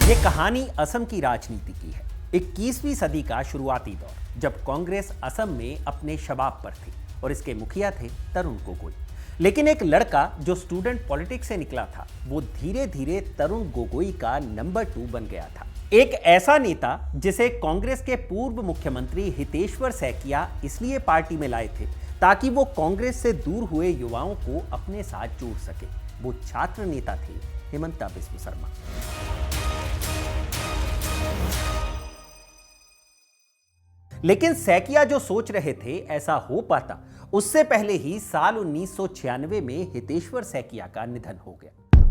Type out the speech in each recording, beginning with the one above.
ये कहानी असम की राजनीति की है। 21वीं सदी का शुरुआती दौर, जब कांग्रेस असम में अपने शबाब पर थी और इसके मुखिया थे तरुण गोगोई। लेकिन एक लड़का जो स्टूडेंट पॉलिटिक्स से निकला था, वो धीरे धीरे तरुण गोगोई का नंबर 2 बन गया था। एक ऐसा नेता जिसे कांग्रेस के पूर्व मुख्यमंत्री हितेश्वर सैकिया इसलिए पार्टी में लाए थे ताकि वो कांग्रेस से दूर हुए युवाओं को अपने साथ जोड़ सके। वो छात्र नेता थे हिमंता बिस्व शर्मा। लेकिन सैकिया जो सोच रहे थे ऐसा हो पाता, उससे पहले ही साल 1996 में हितेश्वर सैकिया का निधन हो गया।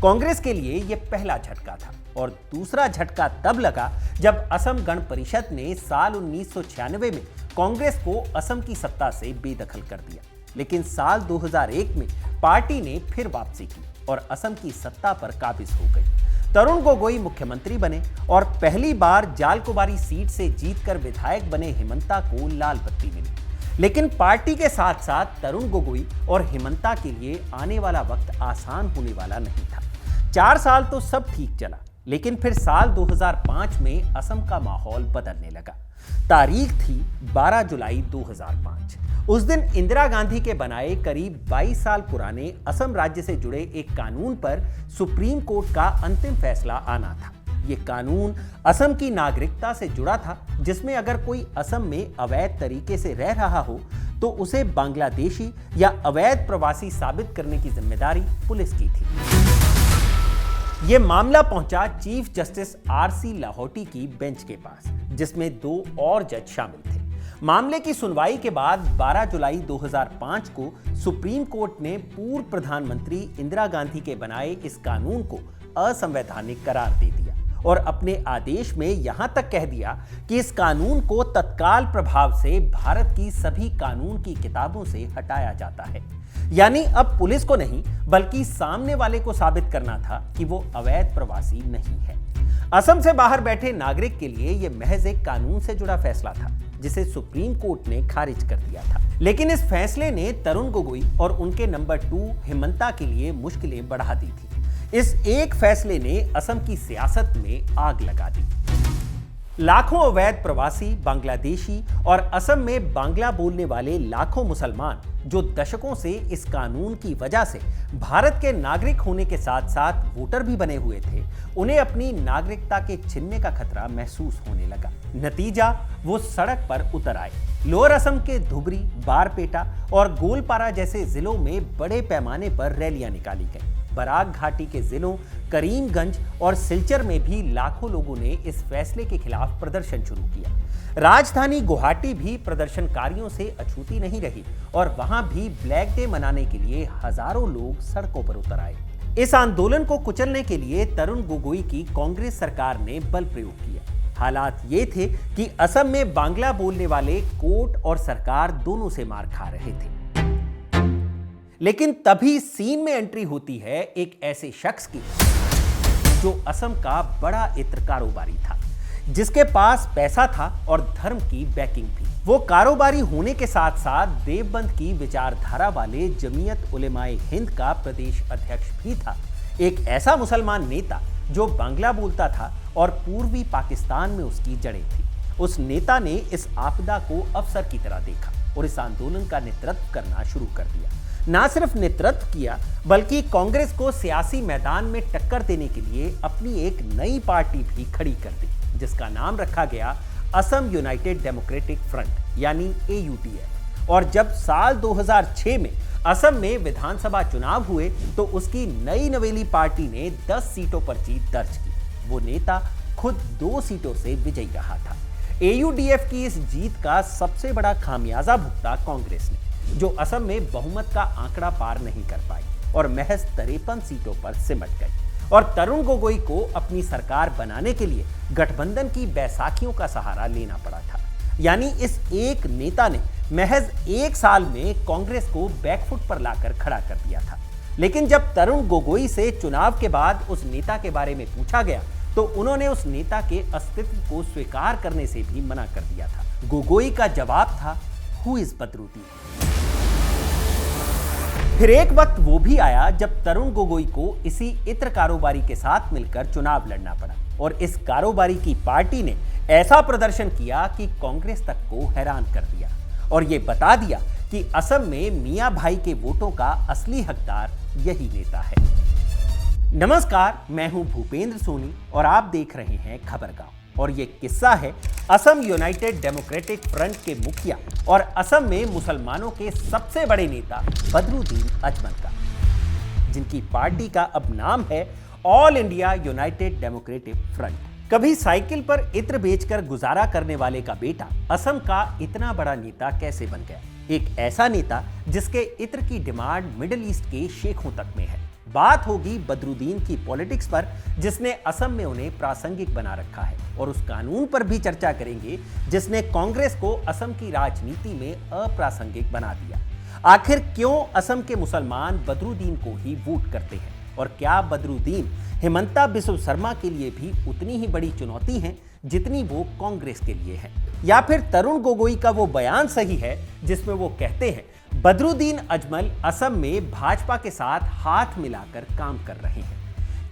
कांग्रेस के लिए यह पहला झटका था और दूसरा झटका तब लगा जब असम गण परिषद ने साल 1996 में कांग्रेस को असम की सत्ता से बेदखल कर दिया। लेकिन साल 2001 में पार्टी ने फिर वापसी की और असम की सत्ता पर काबिज हो गई। तरुण गोगोई मुख्यमंत्री बने और पहली बार जालकुबारी सीट से जीतकर विधायक बने हिमंता को लाल बत्ती मिली। लेकिन पार्टी के साथ साथ तरुण गोगोई और हिमंता के लिए आने वाला वक्त आसान होने वाला नहीं था। 4 साल तो सब ठीक चला, लेकिन फिर साल 2005 में असम का माहौल बदलने लगा। तारीख थी 12 जुलाई 2005। उस दिन इंदिरा गांधी के बनाए करीब 22 साल पुराने असम राज्य से जुड़े एक कानून पर सुप्रीम कोर्ट का अंतिम फैसला आना था। यह कानून असम की नागरिकता से जुड़ा था, जिसमें अगर कोई असम में अवैध तरीके से रह रहा हो तो उसे बांग्लादेशी या अवैध प्रवासी साबित करने की जिम्मेदारी पुलिस की थी। यह मामला पहुंचा चीफ जस्टिस आरसी लाहौटी की बेंच के पास, जिसमें 2 और जज शामिल थे। मामले की सुनवाई के बाद 12 जुलाई 2005 को सुप्रीम कोर्ट ने पूर्व प्रधानमंत्री इंदिरा गांधी के बनाए इस कानून को असंवैधानिक करार दे दिया और अपने आदेश में यहां तक कह दिया कि इस कानून को तत्काल प्रभाव से भारत की सभी कानून की किताबों से हटाया जाता है। यानी अब पुलिस को नहीं, बल्कि सामने वाले को साबित करना था कि वो अवैध प्रवासी नहीं है। असम से बाहर बैठे नागरिक के लिए यह महज एक कानून से जुड़ा फैसला था, जिसे सुप्रीम कोर्ट ने खारिज कर दिया था। लेकिन इस फैसले ने तरुण गोगोई और उनके नंबर 2 हिमंता के लिए मुश्किलें बढ़ा दी थी। इस एक फैसले ने असम की सियासत में आग लगा दी। लाखों अवैध प्रवासी, बांग्लादेशी और असम में बांग्ला बोलने वाले लाखों मुसलमान, जो दशकों से इस कानून की वजह से भारत के नागरिक होने के साथ साथ वोटर भी बने हुए थे, उन्हें अपनी नागरिकता के छिनने का खतरा महसूस होने लगा। नतीजा, वो सड़क पर उतर आए। लोअर असम के धुबरी, बारपेटा और गोलपारा जैसे जिलों में बड़े पैमाने पर रैलियां निकाली गईं। बराक घाटी के जिलों करीमगंज और सिलचर में भी लाखों लोगों ने इस फैसले के खिलाफ प्रदर्शन शुरू किया। राजधानी गुवाहाटी भी प्रदर्शनकारियों से अछूती नहीं रही और वहां भी ब्लैक डे मनाने के लिए हजारों लोग सड़कों पर उतर आए। इस आंदोलन को कुचलने के लिए तरुण गोगोई की कांग्रेस सरकार ने बल प्रयोग किया। हालात ये थे कि असम में बांग्ला बोलने वाले कोर्ट और सरकार दोनों से मार खा रहे थे। लेकिन तभी सीन में एंट्री होती है एक ऐसे शख्स की जो असम का बड़ा इत्र कारोबारी था, जिसके पास पैसा था और धर्म की बैकिंग भी। वो कारोबारी होने के साथ साथ देवबंद की विचारधारा वाले जमीयत उलेमाए हिंद का प्रदेश अध्यक्ष भी था। एक ऐसा मुसलमान नेता जो बांग्ला बोलता था और पूर्वी पाकिस्तान में उसकी जड़ें थी। उस नेता ने इस आपदा को अवसर की तरह देखा और इस आंदोलन का नेतृत्व करना शुरू कर दिया। ना सिर्फ नेतृत्व किया, बल्कि कांग्रेस को सियासी मैदान में टक्कर देने के लिए अपनी एक नई पार्टी भी खड़ी कर दी, जिसका नाम रखा गया असम यूनाइटेड डेमोक्रेटिक फ्रंट यानी AUDF। और जब साल 2006 में असम में विधानसभा चुनाव हुए तो उसकी नई नवेली पार्टी ने 10 सीटों पर जीत दर्ज की। वो नेता खुद 2 सीटों से विजयी रहा था। AUDF की इस जीत का सबसे बड़ा खामियाजा भुगता कांग्रेस ने, जो असम में बहुमत का आंकड़ा पार नहीं कर पाई और महज 53 सीटों पर सिमट गई। और तरुण गोगोई को अपनी सरकार बनाने के लिए गठबंधन की बैसाखियों का सहारा लेना पड़ा था। यानी इस एक नेता ने महज 1 साल में कांग्रेस को बैकफुट पर लाकर खड़ा कर दिया था। लेकिन जब तरुण गोगोई से चुनाव के बाद उस नेता के बारे में पूछा गया तो उन्होंने उस नेता के अस्तित्व को स्वीकार करने से भी मना कर दिया था। गोगोई का जवाब था, हु इज बदरुद्दीन। फिर एक वक्त वो भी आया जब तरुण गोगोई को इसी इत्र कारोबारी के साथ मिलकर चुनाव लड़ना पड़ा और इस कारोबारी की पार्टी ने ऐसा प्रदर्शन किया कि कांग्रेस तक को हैरान कर दिया और ये बता दिया कि असम में मियां भाई के वोटों का असली हकदार यही नेता है। नमस्कार, मैं हूं भूपेंद्र सोनी और आप देख रहे हैं खबरगांव और ये किस्सा है असम यूनाइटेड डेमोक्रेटिक फ्रंट के मुखिया और असम में मुसलमानों के सबसे बड़े नेता बदरुद्दीन अजमल का, जिनकी पार्टी का अब नाम है all India United democratic front. कभी साइकिल पर इत्र बेचकर गुजारा करने वाले का बेटा असम का इतना बड़ा नेता कैसे बन गया? एक ऐसा नेता जिसके इत्र की डिमांड मिडिल ईस्ट के शेखों तक में है। बात होगी बदरुद्दीन की पॉलिटिक्स पर, जिसने असम में उन्हें प्रासंगिक बना रखा है, और उस कानून पर भी चर्चा करेंगे जिसने कांग्रेस को असम की राजनीति में अप्रासंगिक बना दिया। आखिर क्यों असम के मुसलमान बदरुद्दीन को ही वोट करते हैं और क्या बदरुद्दीन हिमंता बिस्व शर्मा के लिए भी उतनी ही बड़ी चुनौती है जितनी वो कांग्रेस के लिए है? या फिर तरुण गोगोई का वो बयान सही है जिसमें वो कहते हैं बदरुद्दीन अजमल असम में भाजपा के साथ हाथ मिलाकर काम कर रहे हैं?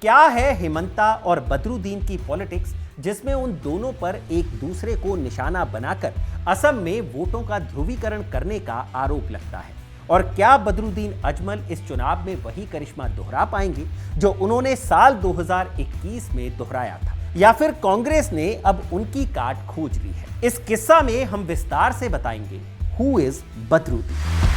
क्या है हिमंता और बदरुद्दीन की पॉलिटिक्स जिसमें उन दोनों पर एक दूसरे को निशाना बनाकर असम में वोटों का ध्रुवीकरण करने का आरोप लगता है? और क्या बदरुद्दीन अजमल इस चुनाव में वही करिश्मा दोहरा पाएंगे जो उन्होंने साल 2021 में दोहराया था, या फिर कांग्रेस ने अब उनकी काट खोज ली है? इस किस्सा में हम विस्तार से बताएंगे हु इज बदरुद्दीन।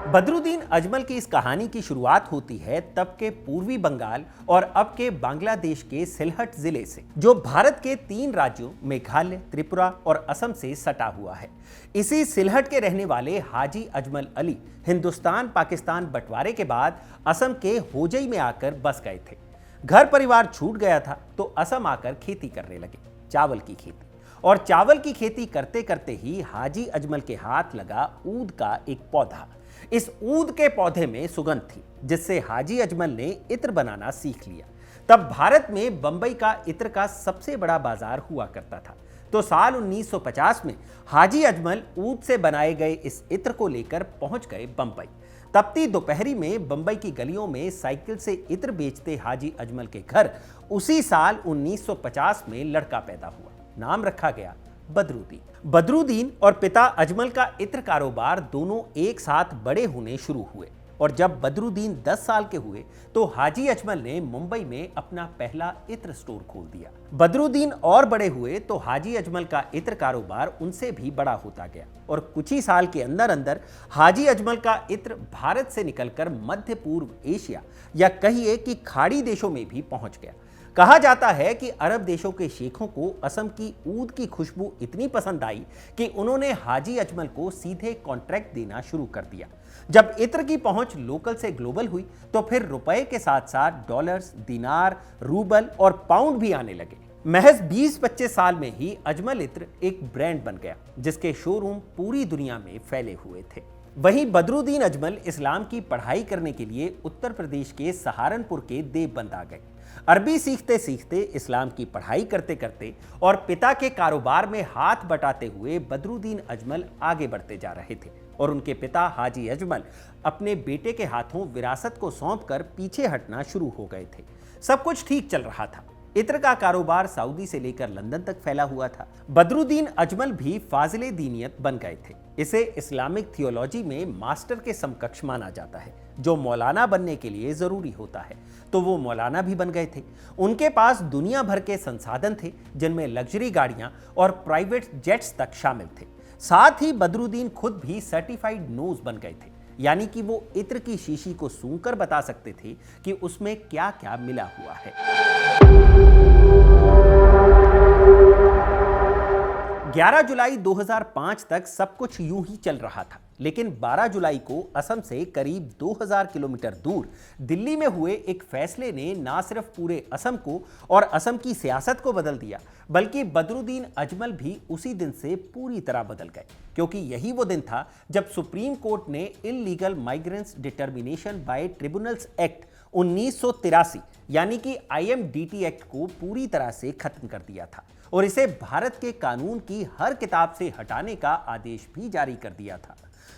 बदरुद्दीन अजमल की इस कहानी की शुरुआत होती है तब के पूर्वी बंगाल और अब के बांग्लादेश के सिलहट जिले से, जो भारत के 3 राज्यों मेघालय, त्रिपुरा और असम से सटा हुआ है। इसी सिलहट के रहने वाले हाजी अजमल अली हिंदुस्तान पाकिस्तान बंटवारे के बाद असम के होजई में आकर बस गए थे। घर परिवार छूट गया था तो असम आकर खेती करने लगे, चावल की खेती। और चावल की खेती करते करते ही हाजी अजमल के हाथ लगा ऊद का एक पौधा। इस ऊद के पौधे में सुगंध थी जिससे हाजी अजमल ने इत्र बनाना सीख लिया। तब भारत में बंबई का इत्र का सबसे बड़ा बाजार हुआ करता था, तो साल 1950 में हाजी अजमल ऊद से बनाए गए इस इत्र को लेकर पहुंच गए बंबई। तपती दोपहरी में बंबई की गलियों में साइकिल से इत्र बेचते हाजी अजमल के घर उसी साल 1950 में लड़का पैदा हुआ। नाम रखा गया बदरुद्दीन। बदरुद्दीन और पिता अजमल का इत्र कारोबार दोनों एक साथ बड़े होने शुरू हुए और जब बदरुद्दीन 10 साल के हुए तो हाजी अजमल ने मुंबई में अपना पहला इत्र स्टोर खोल दिया। बदरुद्दीन और बड़े हुए तो हाजी अजमल का इत्र कारोबार उनसे भी बड़ा होता गया और कुछ ही साल के अंदर अंदर हाजी अजमल का इत्र भारत से निकलकर मध्य पूर्व एशिया या कहिए कि खाड़ी देशों में भी पहुंच गया। कहा जाता है कि अरब देशों के शेखों को असम की ऊद की खुशबू इतनी पसंद आई कि उन्होंने हाजी अजमल को सीधे कॉन्ट्रैक्ट देना शुरू कर दिया। जब इत्र की पहुंच लोकल से ग्लोबल हुई तो फिर रुपए के साथ साथ डॉलर्स, दिनार, रूबल और पाउंड भी आने लगे। महज 20-25 साल में ही अजमल इत्र एक ब्रांड बन गया जिसके शोरूम पूरी दुनिया में फैले हुए थे। वहीं बदरुद्दीन अजमल इस्लाम की पढ़ाई करने के लिए उत्तर प्रदेश के सहारनपुर के देवबंद आ गए। अरबी सीखते सीखते, इस्लाम की पढ़ाई करते करते और पिता के कारोबार में हाथ बटाते हुए बदरुद्दीन अजमल आगे बढ़ते जा रहे थे और उनके पिता हाजी अजमल अपने बेटे के हाथों विरासत को सौंपकर पीछे हटना शुरू हो गए थे। सब कुछ ठीक चल रहा था। इत्र का कारोबार सऊदी से लेकर लंदन तक फैला हुआ था। बदरुद्दीन अजमल भी फाजिले दीनियत बन गए थे। इसे इस्लामिक थियोलॉजी में मास्टर के समकक्ष माना जाता है, जो मौलाना बनने के लिए जरूरी होता है, तो वो मौलाना भी बन गए थे। उनके पास दुनिया भर के संसाधन थे जिनमें लग्जरी गाड़ियां और प्राइवेट जेट्स तक शामिल थे। साथ ही बदरुद्दीन खुद भी सर्टिफाइड नोज बन गए थे, यानी कि वो इत्र की शीशी को सूंघकर बता सकते थे कि उसमें क्या क्या मिला हुआ है। 11 जुलाई 2005 तक सब कुछ यूं ही चल रहा था। लेकिन 12 जुलाई को असम से करीब 2000 किलोमीटर दूर दिल्ली में हुए एक फैसले ने न सिर्फ पूरे असम को और असम की सियासत को बदल दिया, बल्कि बदरुद्दीन अजमल भी उसी दिन से पूरी तरह बदल गए, क्योंकि यही वो दिन था जब सुप्रीम कोर्ट ने illegal migrants determination by tribunals act 1983 यानी कि IMDT एक्ट को पूरी तरह से खत्म कर दिया था और इसे भारत के कानून की हर किताब से हटाने का आदेश भी जारी कर दिया था।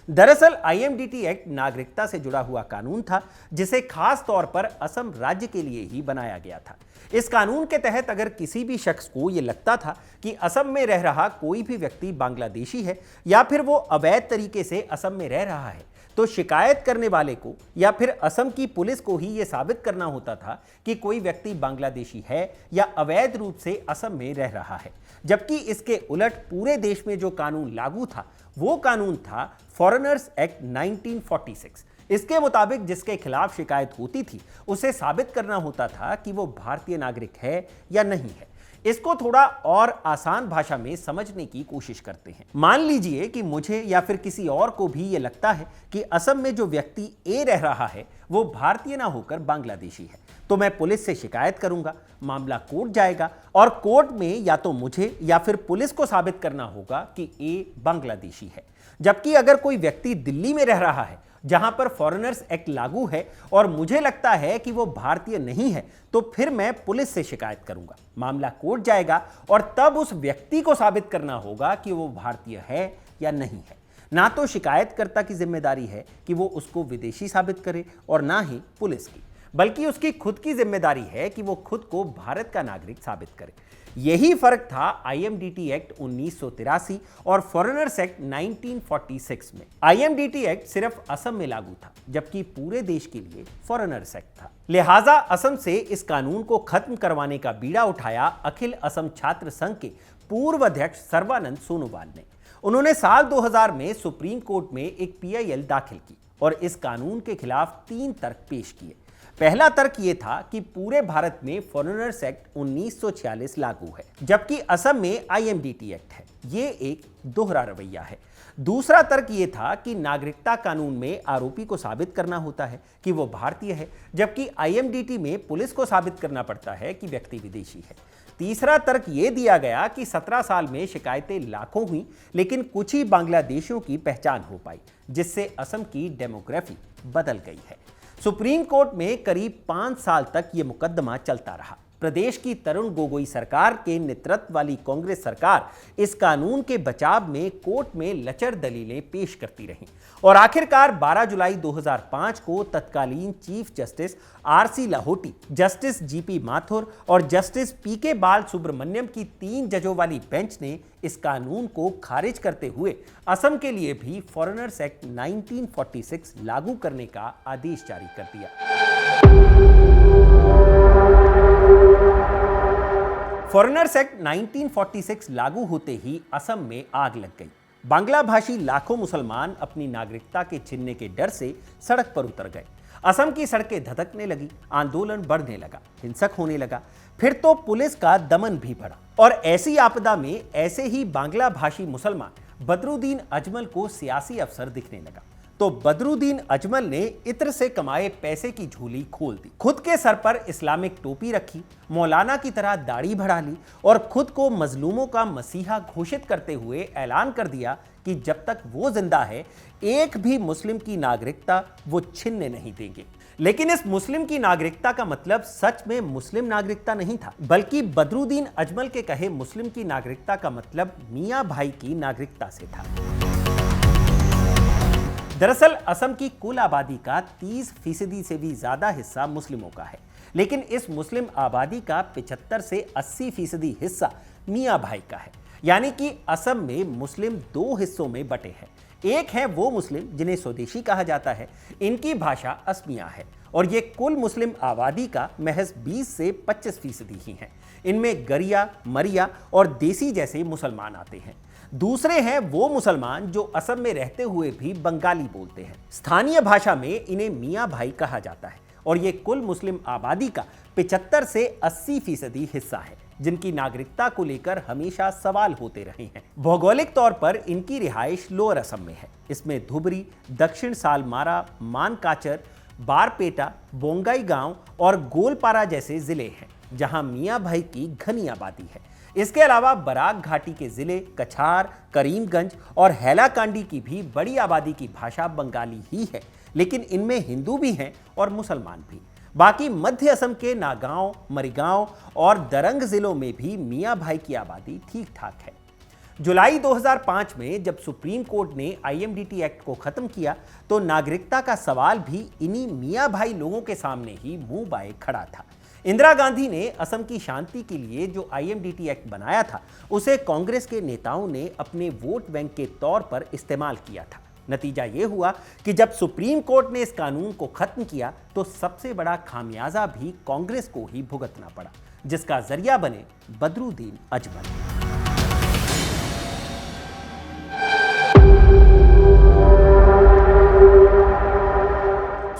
दरअसल IMDT एक्ट नागरिकता से जुड़ा हुआ कानून था, जिसे खास तौर पर असम राज्य के लिए ही बनाया गया था। इस कानून के तहत अगर किसी भी शख्स को यह लगता था कि असम में रह रहा कोई भी व्यक्ति बांग्लादेशी है या फिर वो अवैध तरीके से असम में रह रहा है, तो शिकायत करने वाले को या फिर असम की पुलिस को ही यह साबित करना होता था कि कोई व्यक्ति बांग्लादेशी है या अवैध रूप से असम में रह रहा है। जबकि इसके उलट पूरे देश में जो कानून लागू था वो कानून था फॉरेनर्स एक्ट 1946। इसके मुताबिक जिसके खिलाफ शिकायत होती थी उसे साबित करना होता था कि वो भारतीय नागरिक है या नहीं है। इसको थोड़ा और आसान भाषा में समझने की कोशिश करते हैं। मान लीजिए कि मुझे या फिर किसी और को भी ये लगता है कि असम में जो व्यक्ति ए रह रहा है वो भारतीय ना होकर बांग्लादेशी है, तो मैं पुलिस से शिकायत करूंगा, मामला कोर्ट जाएगा और कोर्ट में या तो मुझे या फिर पुलिस को साबित करना होगा कि ए बांग्लादेशी है। जबकि अगर कोई व्यक्ति दिल्ली में रह रहा है जहां पर फॉरेनर्स एक्ट लागू है और मुझे लगता है कि वो भारतीय नहीं है, तो फिर मैं पुलिस से शिकायत करूंगा, मामला कोर्ट जाएगा और तब उस व्यक्ति को साबित करना होगा कि वो भारतीय है या नहीं है। ना तो शिकायतकर्ता की जिम्मेदारी है कि वो उसको विदेशी साबित करे और ना ही पुलिस की, बल्कि उसकी खुद की जिम्मेदारी है कि वो खुद को भारत का नागरिक साबित करे। यही फर्क था IMDT एक्ट 1983 और फॉरेनर्स एक्ट 1946 में। IMDT एक्ट सिर्फ असम में लागू था, जबकि पूरे देश के लिए फॉरेनर्स एक्ट था। लिहाजा असम से इस कानून को खत्म करवाने का बीड़ा उठाया अखिल असम छात्र संघ के पूर्व अध्यक्ष सर्बानंद सोनोवाल ने। उन्होंने साल 2000 में सुप्रीम कोर्ट में एक PIL दाखिल की और इस कानून के खिलाफ 3 तर्क पेश किए। पहला तर्क यह था कि पूरे भारत में फॉरेनर्स एक्ट 1946 लागू है, जबकि असम में IMDT एक्ट है। यह एक दोहरा रवैया है। दूसरा तर्क यह था कि नागरिकता कानून में आरोपी को साबित करना होता है कि वो भारतीय है, जबकि IMDT में पुलिस को साबित करना पड़ता है कि व्यक्ति विदेशी है। तीसरा तर्क यह दिया गया कि 17 साल में शिकायतें लाखों हुई, लेकिन कुछ ही बांग्लादेशियों की पहचान हो पाई, जिससे असम की डेमोग्राफी बदल गई है। सुप्रीम कोर्ट में करीब 5 साल तक यह मुकदमा चलता रहा। प्रदेश की तरुण गोगोई सरकार के नेतृत्व वाली कांग्रेस सरकार इस कानून के बचाव में कोर्ट में लचर दलीलें पेश करती रही और आखिरकार 12 जुलाई 2005 को तत्कालीन chief justice RC Lahoti, justice GP Mathur और जस्टिस PK बाल सुब्रमण्यम की 3 जजों वाली बेंच ने इस कानून को खारिज करते हुए असम के लिए भी फॉरेनर्स एक्ट 1946 लागू करने का आदेश जारी कर दिया। फॉरेनर्स एक्ट 1946 लागू होते ही असम में आग लग गई। बांग्ला भाषी लाखों मुसलमान अपनी नागरिकता के छीनने के डर से सड़क पर उतर गए। असम की सड़कें धधकने लगी, आंदोलन बढ़ने लगा, हिंसक होने लगा। फिर तो पुलिस का दमन भी बढ़ा और ऐसी आपदा में ऐसे ही बांग्ला भाषी मुसलमान बदरुद्दीन अजमल को सियासी अवसर दिखने लगा। तो बदरुद्दीन अजमल ने इत्र से कमाए पैसे की झोली खोल दी, खुद के सर पर इस्लामिक टोपी रखी, मौलाना की तरह दाढ़ी बढ़ा ली और खुद को मजलूमों का मसीहा घोषित करते हुए ऐलान कर दिया कि जब तक वो जिंदा है एक भी मुस्लिम की नागरिकता वो छीनने नहीं देंगे। लेकिन इस मुस्लिम की नागरिकता का मतलब सच में मुस्लिम नागरिकता नहीं था, बल्कि बदरुद्दीन अजमल के कहे मुस्लिम की नागरिकता का मतलब मियां भाई की नागरिकता से था। दरअसल असम की कुल आबादी का 30% से भी ज्यादा हिस्सा मुस्लिमों का है, लेकिन इस मुस्लिम आबादी का 75 से 80% हिस्सा मियां भाई का है। यानी कि असम में मुस्लिम 2 हिस्सों में बटे हैं। एक है वो मुस्लिम जिन्हें स्वदेशी कहा जाता है, इनकी भाषा असमिया है और ये कुल मुस्लिम आबादी का महज 20 से 25% ही है। इनमें गरिया, मरिया और देसी जैसे मुसलमान आते हैं। दूसरे हैं वो मुसलमान जो असम में रहते हुए भी बंगाली बोलते हैं। स्थानीय भाषा में इन्हें मियां भाई कहा जाता है और ये कुल मुस्लिम आबादी का 75 से 80% हिस्सा है। जिनकी नागरिकता को लेकर हमेशा सवाल होते रहे हैं। भौगोलिक तौर पर इनकी रिहाइश लोअर असम में है। इसमें धुबरी, दक्षिण सालमारा, मानकाचर, बारपेटा, बोंगाई गांव और गोलपारा जैसे जिले हैं, जहां मियां भाई की घनी आबादी है। इसके अलावा बराक घाटी के जिले कछार, करीमगंज और हैलाकांडी की भी बड़ी आबादी की भाषा बंगाली ही है, लेकिन इनमें हिंदू भी हैं और मुसलमान भी। बाकी मध्य असम के नागांव, मरीगांव और दरंग जिलों में भी मियां भाई की आबादी ठीक ठाक है। जुलाई 2005 में जब सुप्रीम कोर्ट ने IMDT एक्ट को खत्म किया तो नागरिकता का सवाल भी इन्हीं मियां भाई लोगों के सामने ही मुंह बाए खड़ा था। इंदिरा गांधी ने असम की शांति के लिए जो IMDT एक्ट बनाया था, उसे कांग्रेस के नेताओं ने अपने वोट बैंक के तौर पर इस्तेमाल किया था। नतीजा यह हुआ कि जब सुप्रीम कोर्ट ने इस कानून को खत्म किया तो सबसे बड़ा खामियाजा भी कांग्रेस को ही भुगतना पड़ा, जिसका जरिया बने बदरुद्दीन अजमल।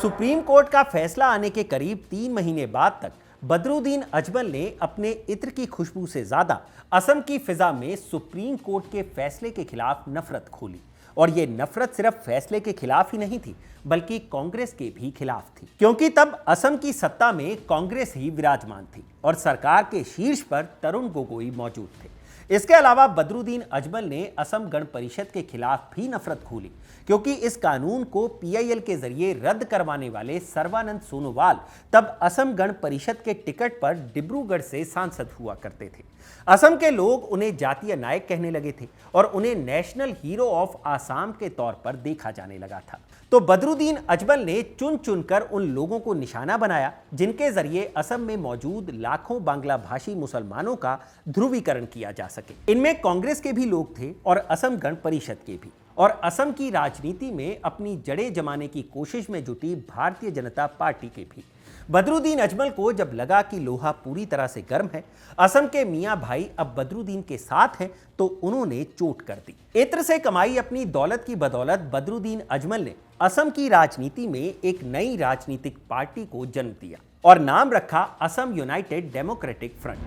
सुप्रीम कोर्ट का फैसला आने के करीब 3 महीने बाद तक बदरुद्दीन अजमल ने अपने इत्र की खुशबू से ज्यादा असम की फिजा में सुप्रीम कोर्ट के फैसले के खिलाफ नफरत खोली। और यह नफरत सिर्फ फैसले के खिलाफ ही नहीं थी, बल्कि कांग्रेस के भी खिलाफ थी, क्योंकि तब असम की सत्ता में कांग्रेस ही विराजमान थी और सरकार के शीर्ष पर तरुण गोगोई मौजूद थे। इसके अलावा बदरुद्दीन अजमल ने असम गण परिषद के खिलाफ भी नफरत खोली, क्योंकि इस कानून को PIL के जरिए रद्द करवाने वाले सर्बानंद सोनोवाल तब असम गण परिषद के टिकट पर डिब्रूगढ़ से सांसद हुआ करते थे। असम के लोग उन्हें जातीय नायक कहने लगे थे और उन्हें नेशनल हीरो ऑफ आसाम के तौर पर देखा जाने लगा था। तो बदरुद्दीन अजमल ने चुन चुनकर उन लोगों को निशाना बनाया जिनके जरिए असम में मौजूद लाखों बांग्ला भाषी मुसलमानों का ध्रुवीकरण किया जा सके। इनमें कांग्रेस के भी लोग थे और असम गण परिषद के भी, और असम की राजनीति में अपनी जड़ें जमाने की कोशिश में जुटी भारतीय जनता पार्टी के भी। बदरुद्दीन अजमल को जब लगा कि लोहा पूरी तरह से गर्म है, असम के मियां भाई अब बदरुद्दीन के साथ हैं, तो उन्होंने चोट कर दी। इत्र से कमाई अपनी दौलत की बदौलत बदरुद्दीन अजमल ने असम की राजनीति में एक नई राजनीतिक पार्टी को जन्म दिया और नाम रखा असम यूनाइटेड डेमोक्रेटिक फ्रंट।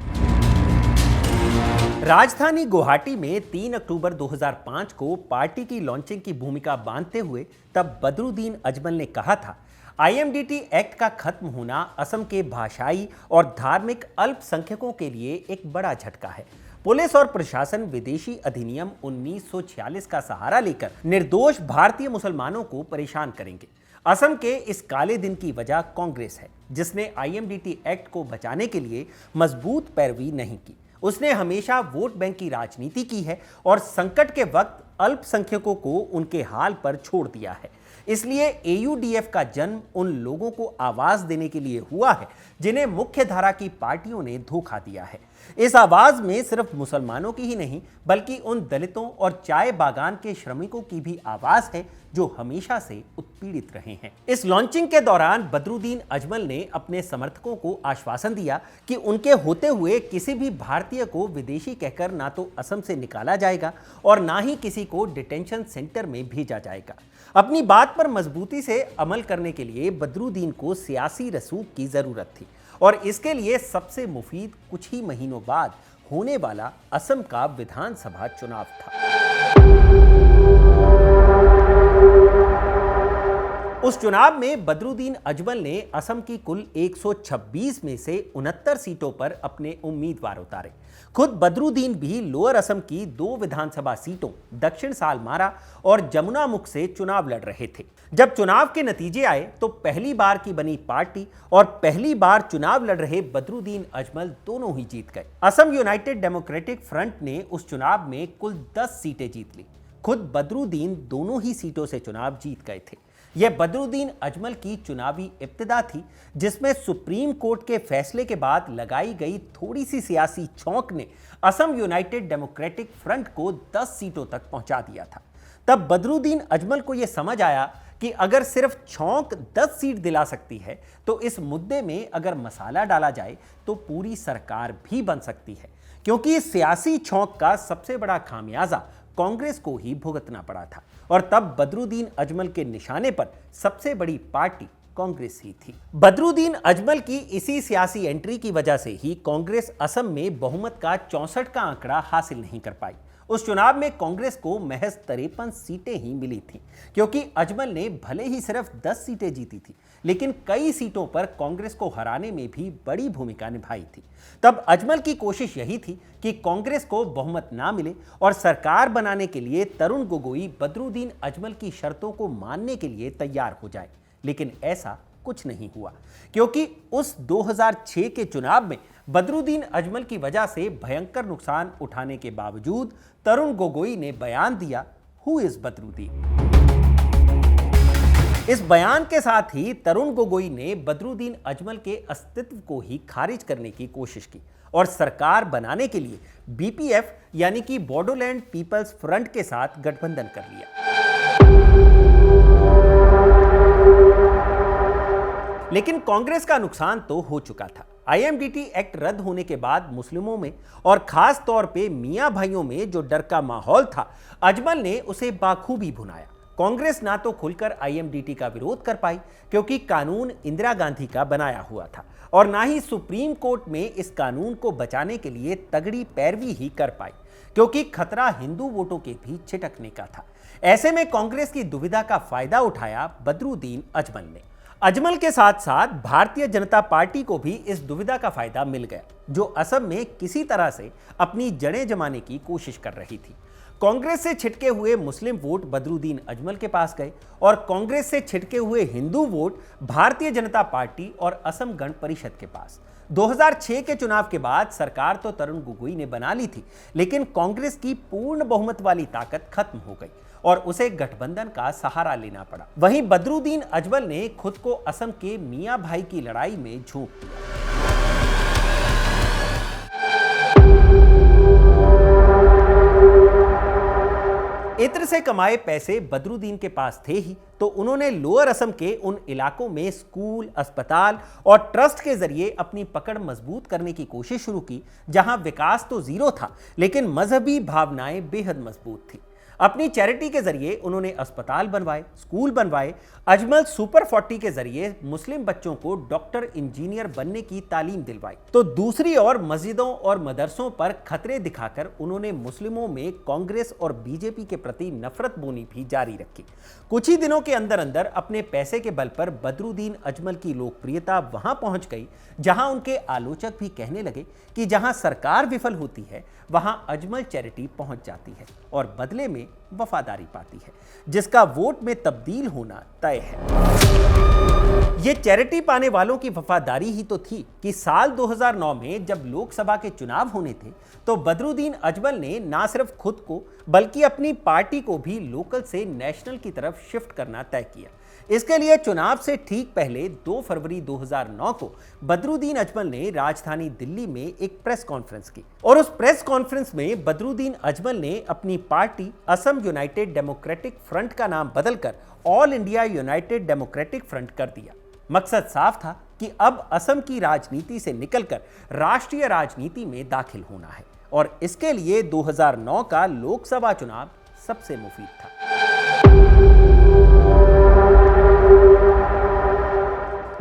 राजधानी गुवाहाटी में 3 अक्टूबर 2005 को पार्टी की लॉन्चिंग की भूमिका बांधते हुए तब बदरुद्दीन अजमल ने कहा था, IMDT एक्ट का खत्म होना असम के भाषाई और धार्मिक अल्पसंख्यकों के लिए एक बड़ा झटका है। पुलिस और प्रशासन विदेशी अधिनियम 1946 का सहारा लेकर निर्दोष भारतीय मुसलमानों को परेशान करेंगे। असम के इस काले दिन की वजह कांग्रेस है, जिसने IMDT एक्ट को बचाने के लिए मजबूत पैरवी नहीं की। उसने हमेशा वोट बैंक की राजनीति की है और संकट के वक्त अल्पसंख्यकों को उनके हाल पर छोड़ दिया है। इसलिए AUDF का जन्म उन लोगों को आवाज देने के लिए हुआ है जिन्हें मुख्य धारा की पार्टियों ने धोखा दिया है। इस आवाज में सिर्फ मुसलमानों की ही नहीं, बल्कि उन दलितों और चाय बागान के श्रमिकों की भी आवाज है जो हमेशा से उत्पीड़ित रहे हैं। इस लॉन्चिंग के दौरान बदरुद्दीन अजमल ने अपने समर्थकों को आश्वासन दिया कि उनके होते हुए किसी भी भारतीय को विदेशी कहकर ना तो असम से निकाला जाएगा और ना ही किसी को डिटेंशन सेंटर में भेजा जाएगा। अपनी बात पर मजबूती से अमल करने के लिए बदरुद्दीन को सियासी रसूख की जरूरत थी और इसके लिए सबसे मुफीद कुछ ही महीनों बाद होने वाला असम का विधानसभा चुनाव था। उस चुनाव में बदरुद्दीन अजमल ने असम की कुल 126 में से 69 सीटों पर अपने उम्मीदवार उतारे। खुद बदरुद्दीन भी लोअर असम की 2 विधानसभा सीटों दक्षिण सालमारा और जमुनामुख से चुनाव लड़ रहे थे। जब चुनाव के नतीजे आए तो पहली बार की बनी पार्टी और पहली बार चुनाव लड़ रहे बदरुद्दीन अजमल दोनों ही जीत गए। असम यूनाइटेड डेमोक्रेटिक फ्रंट ने उस चुनाव में कुल 10 सीटें जीत ली। खुद बदरुद्दीन दोनों ही सीटों से चुनाव जीत गए थे। यह बदरुद्दीन अजमल की चुनावी इब्तिदा थी, जिसमें सुप्रीम कोर्ट के फैसले के बाद लगाई गई थोड़ी सी सियासी छौंक ने असम यूनाइटेड डेमोक्रेटिक फ्रंट को 10 सीटों तक पहुंचा दिया था। तब बदरुद्दीन अजमल को यह समझ आया कि अगर सिर्फ छौंक 10 सीट दिला सकती है तो इस मुद्दे में अगर मसाला डाला जाए तो पूरी सरकार भी बन सकती है, क्योंकि इस सियासी छौंक का सबसे बड़ा खामियाजा कांग्रेस को ही भुगतना पड़ा था। और तब बदरुद्दीन अजमल के निशाने पर सबसे बड़ी पार्टी कांग्रेस ही थी। बदरुद्दीन अजमल की इसी सियासी एंट्री की वजह से ही कांग्रेस असम में बहुमत का 64 का आंकड़ा हासिल नहीं कर पाई। उस चुनाव में कांग्रेस को महज 53 सीटें ही मिली थीं, क्योंकि अजमल ने भले ही सिर्फ 10 सीटें जीती थी, लेकिन कई सीटों पर कांग्रेस को हराने में भी बड़ी भूमिका निभाई थी। तब अजमल की कोशिश यही थी कि कांग्रेस को बहुमत ना मिले और सरकार बनाने के लिए तरुण गोगोई बदरुद्दीन अजमल की शर्तों को मानने के लिए तैयार हो जाए। लेकिन ऐसा कुछ नहीं हुआ, क्योंकि उस 2006 के चुनाव में बदरुद्दीन अजमल की वजह से भयंकर नुकसान उठाने के बावजूद तरुण गोगोई ने बयान दिया, हु इज बदरुद्दीन। इस बयान के साथ ही तरुण गोगोई ने बदरुद्दीन अजमल के अस्तित्व को ही खारिज करने की कोशिश की और सरकार बनाने के लिए बीपीएफ यानी कि बोडोलैंड पीपल्स फ्रंट के साथ गठबंधन कर लिया। लेकिन कांग्रेस का नुकसान तो हो चुका था। आईएमडीटी एक्ट रद्द होने के बाद मुस्लिमों में और खास तौर पे मियां भाइयों में जो डर का माहौल था, अजमल ने उसे बाखूबी भुनाया। कांग्रेस ना तो खुलकर आईएमडीटी का विरोध कर पाई, क्योंकि कानून इंदिरा गांधी का बनाया हुआ था, और ना ही सुप्रीम कोर्ट में इस कानून को बचाने के लिए तगड़ी पैरवी ही कर पाई, क्योंकि खतरा हिंदू वोटों के भी छिटकने का था। ऐसे में कांग्रेस की दुविधा का फायदा उठाया बदरुद्दीन अजमल ने। अजमल के साथ साथ भारतीय जनता पार्टी को भी इस दुविधा का फायदा मिल गया, जो असम में किसी तरह से अपनी जड़ें जमाने की कोशिश कर रही थी। कांग्रेस से छिटके हुए मुस्लिम वोट बदरुद्दीन अजमल के पास गए और कांग्रेस से छिटके हुए हिंदू वोट भारतीय जनता पार्टी और असम गण परिषद के पास। 2006 के चुनाव के बाद सरकार तो तरुण गोगोई ने बना ली थी, लेकिन कांग्रेस की पूर्ण बहुमत वाली ताकत खत्म हो गई और उसे गठबंधन का सहारा लेना पड़ा। वहीं बदरुद्दीन अजमल ने खुद को असम के मियां भाई की लड़ाई में झोंक दिया। इत्र से कमाए पैसे बदरुद्दीन के पास थे ही, तो उन्होंने लोअर असम के उन इलाकों में स्कूल, अस्पताल और ट्रस्ट के जरिए अपनी पकड़ मजबूत करने की कोशिश शुरू की, जहां विकास तो जीरो था, लेकिन मजहबी भावनाएं बेहद मजबूत थी। अपनी चैरिटी के जरिए उन्होंने अस्पताल बनवाए, स्कूल बनवाए। अजमल सुपर 40 के जरिए मुस्लिम बच्चों को डॉक्टर, इंजीनियर बनने की तालीम दिलवाई, तो दूसरी ओर मस्जिदों और मदरसों पर खतरे दिखाकर उन्होंने मुस्लिमों में कांग्रेस और बीजेपी के प्रति नफरत बोनी भी जारी रखी। कुछ ही दिनों के अंदर अंदर अपने पैसे के बल पर बदरुद्दीन अजमल की लोकप्रियता वहां पहुंच गई, जहां उनके आलोचक भी कहने लगे कि जहां सरकार विफल होती है, वहां अजमल चैरिटी पहुंच जाती है और बदले में वफादारी पाती है, जिसका वोट में तब्दील होना तय है। ये चैरिटी पाने वालों की वफादारी ही तो थी कि साल 2009 में जब लोकसभा के चुनाव होने थे, तो बदरुद्दीन अजमल ने ना सिर्फ खुद को बल्कि अपनी पार्टी को भी लोकल से नेशनल की तरफ शिफ्ट करना तय किया। इसके लिए चुनाव से ठीक पहले 2 फरवरी 2009 को बदरुद्दीन अजमल ने राजधानी दिल्ली में एक प्रेस कॉन्फ्रेंस की, और उस प्रेस कॉन्फ्रेंस में बदरुद्दीन अजमल ने अपनी party Assam United democratic front का नाम बदलकर all India United democratic front कर दिया। मकसद साफ था कि अब असम की राजनीति से निकलकर राष्ट्रीय राजनीति में दाखिल होना है, और इसके लिए 2009 का लोकसभा चुनाव सबसे मुफीद था।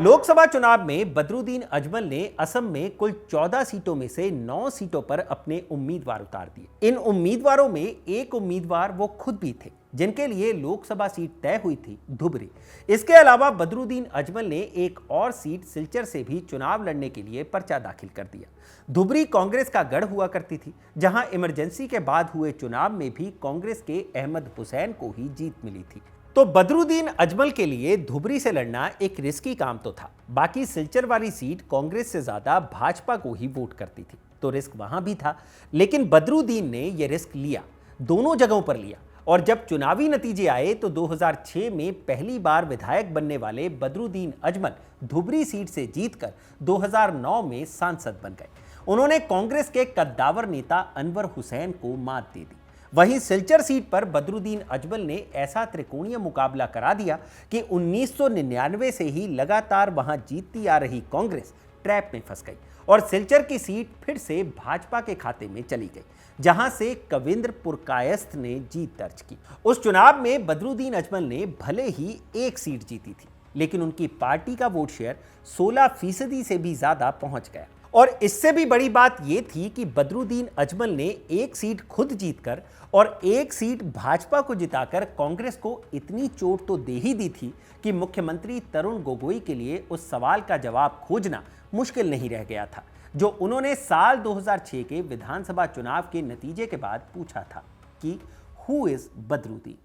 लोकसभा चुनाव में बदरुद्दीन अजमल ने असम में कुल 14 सीटों में से 9 सीटों पर अपने उम्मीदवार उतार दिए। इन उम्मीदवारों में एक उम्मीदवार वो खुद भी थे, जिनके लिए लोकसभा सीट तय हुई थी, धुबरी। इसके अलावा बदरुद्दीन अजमल ने एक और सीट सिलचर से भी चुनाव लड़ने के लिए पर्चा दाखिल कर दिया। धुबरी कांग्रेस का गढ़ हुआ करती थी, जहां इमरजेंसी के बाद हुए चुनाव में भी कांग्रेस के अहमद हुसैन को ही जीत मिली थी। तो बदरुद्दीन अजमल के लिए धुबरी से लड़ना एक रिस्की काम तो था। बाकी सिलचर वाली सीट कांग्रेस से ज्यादा भाजपा को ही वोट करती थी, तो रिस्क वहां भी था। लेकिन बदरुद्दीन ने यह रिस्क लिया, दोनों जगहों पर लिया, और जब चुनावी नतीजे आए तो 2006 में पहली बार विधायक बनने वाले बदरुद्दीन अजमल धुबरी सीट से जीतकर 2009 में सांसद बन गए। उन्होंने कांग्रेस के कद्दावर नेता अनवर हुसैन को मात दे दी। वहीं सिलचर सीट पर बदरुद्दीन अजमल ने ऐसा त्रिकोणीय मुकाबला करा दिया कि 1999 से ही लगातार वहां जीतती आ रही कांग्रेस ट्रैप में फंस गई और सिलचर की सीट फिर से भाजपा के खाते में चली गई, जहां से कविंद्र पुरकायस्थ ने जीत दर्ज की। उस चुनाव में बदरुद्दीन अजमल ने भले ही एक सीट जीती थी, लेकिन उनकी पार्टी का वोट शेयर 16% से भी ज्यादा पहुंच गया। और इससे भी बड़ी बात यह थी कि बदरुद्दीन अजमल ने एक सीट खुद जीतकर और एक सीट भाजपा को जिताकर कांग्रेस को इतनी चोट तो दे ही दी थी कि मुख्यमंत्री तरुण गोगोई के लिए उस सवाल का जवाब खोजना मुश्किल नहीं रह गया था, जो उन्होंने साल 2006 के विधानसभा चुनाव के नतीजे के बाद पूछा था कि हु इज बदरुद्दीन।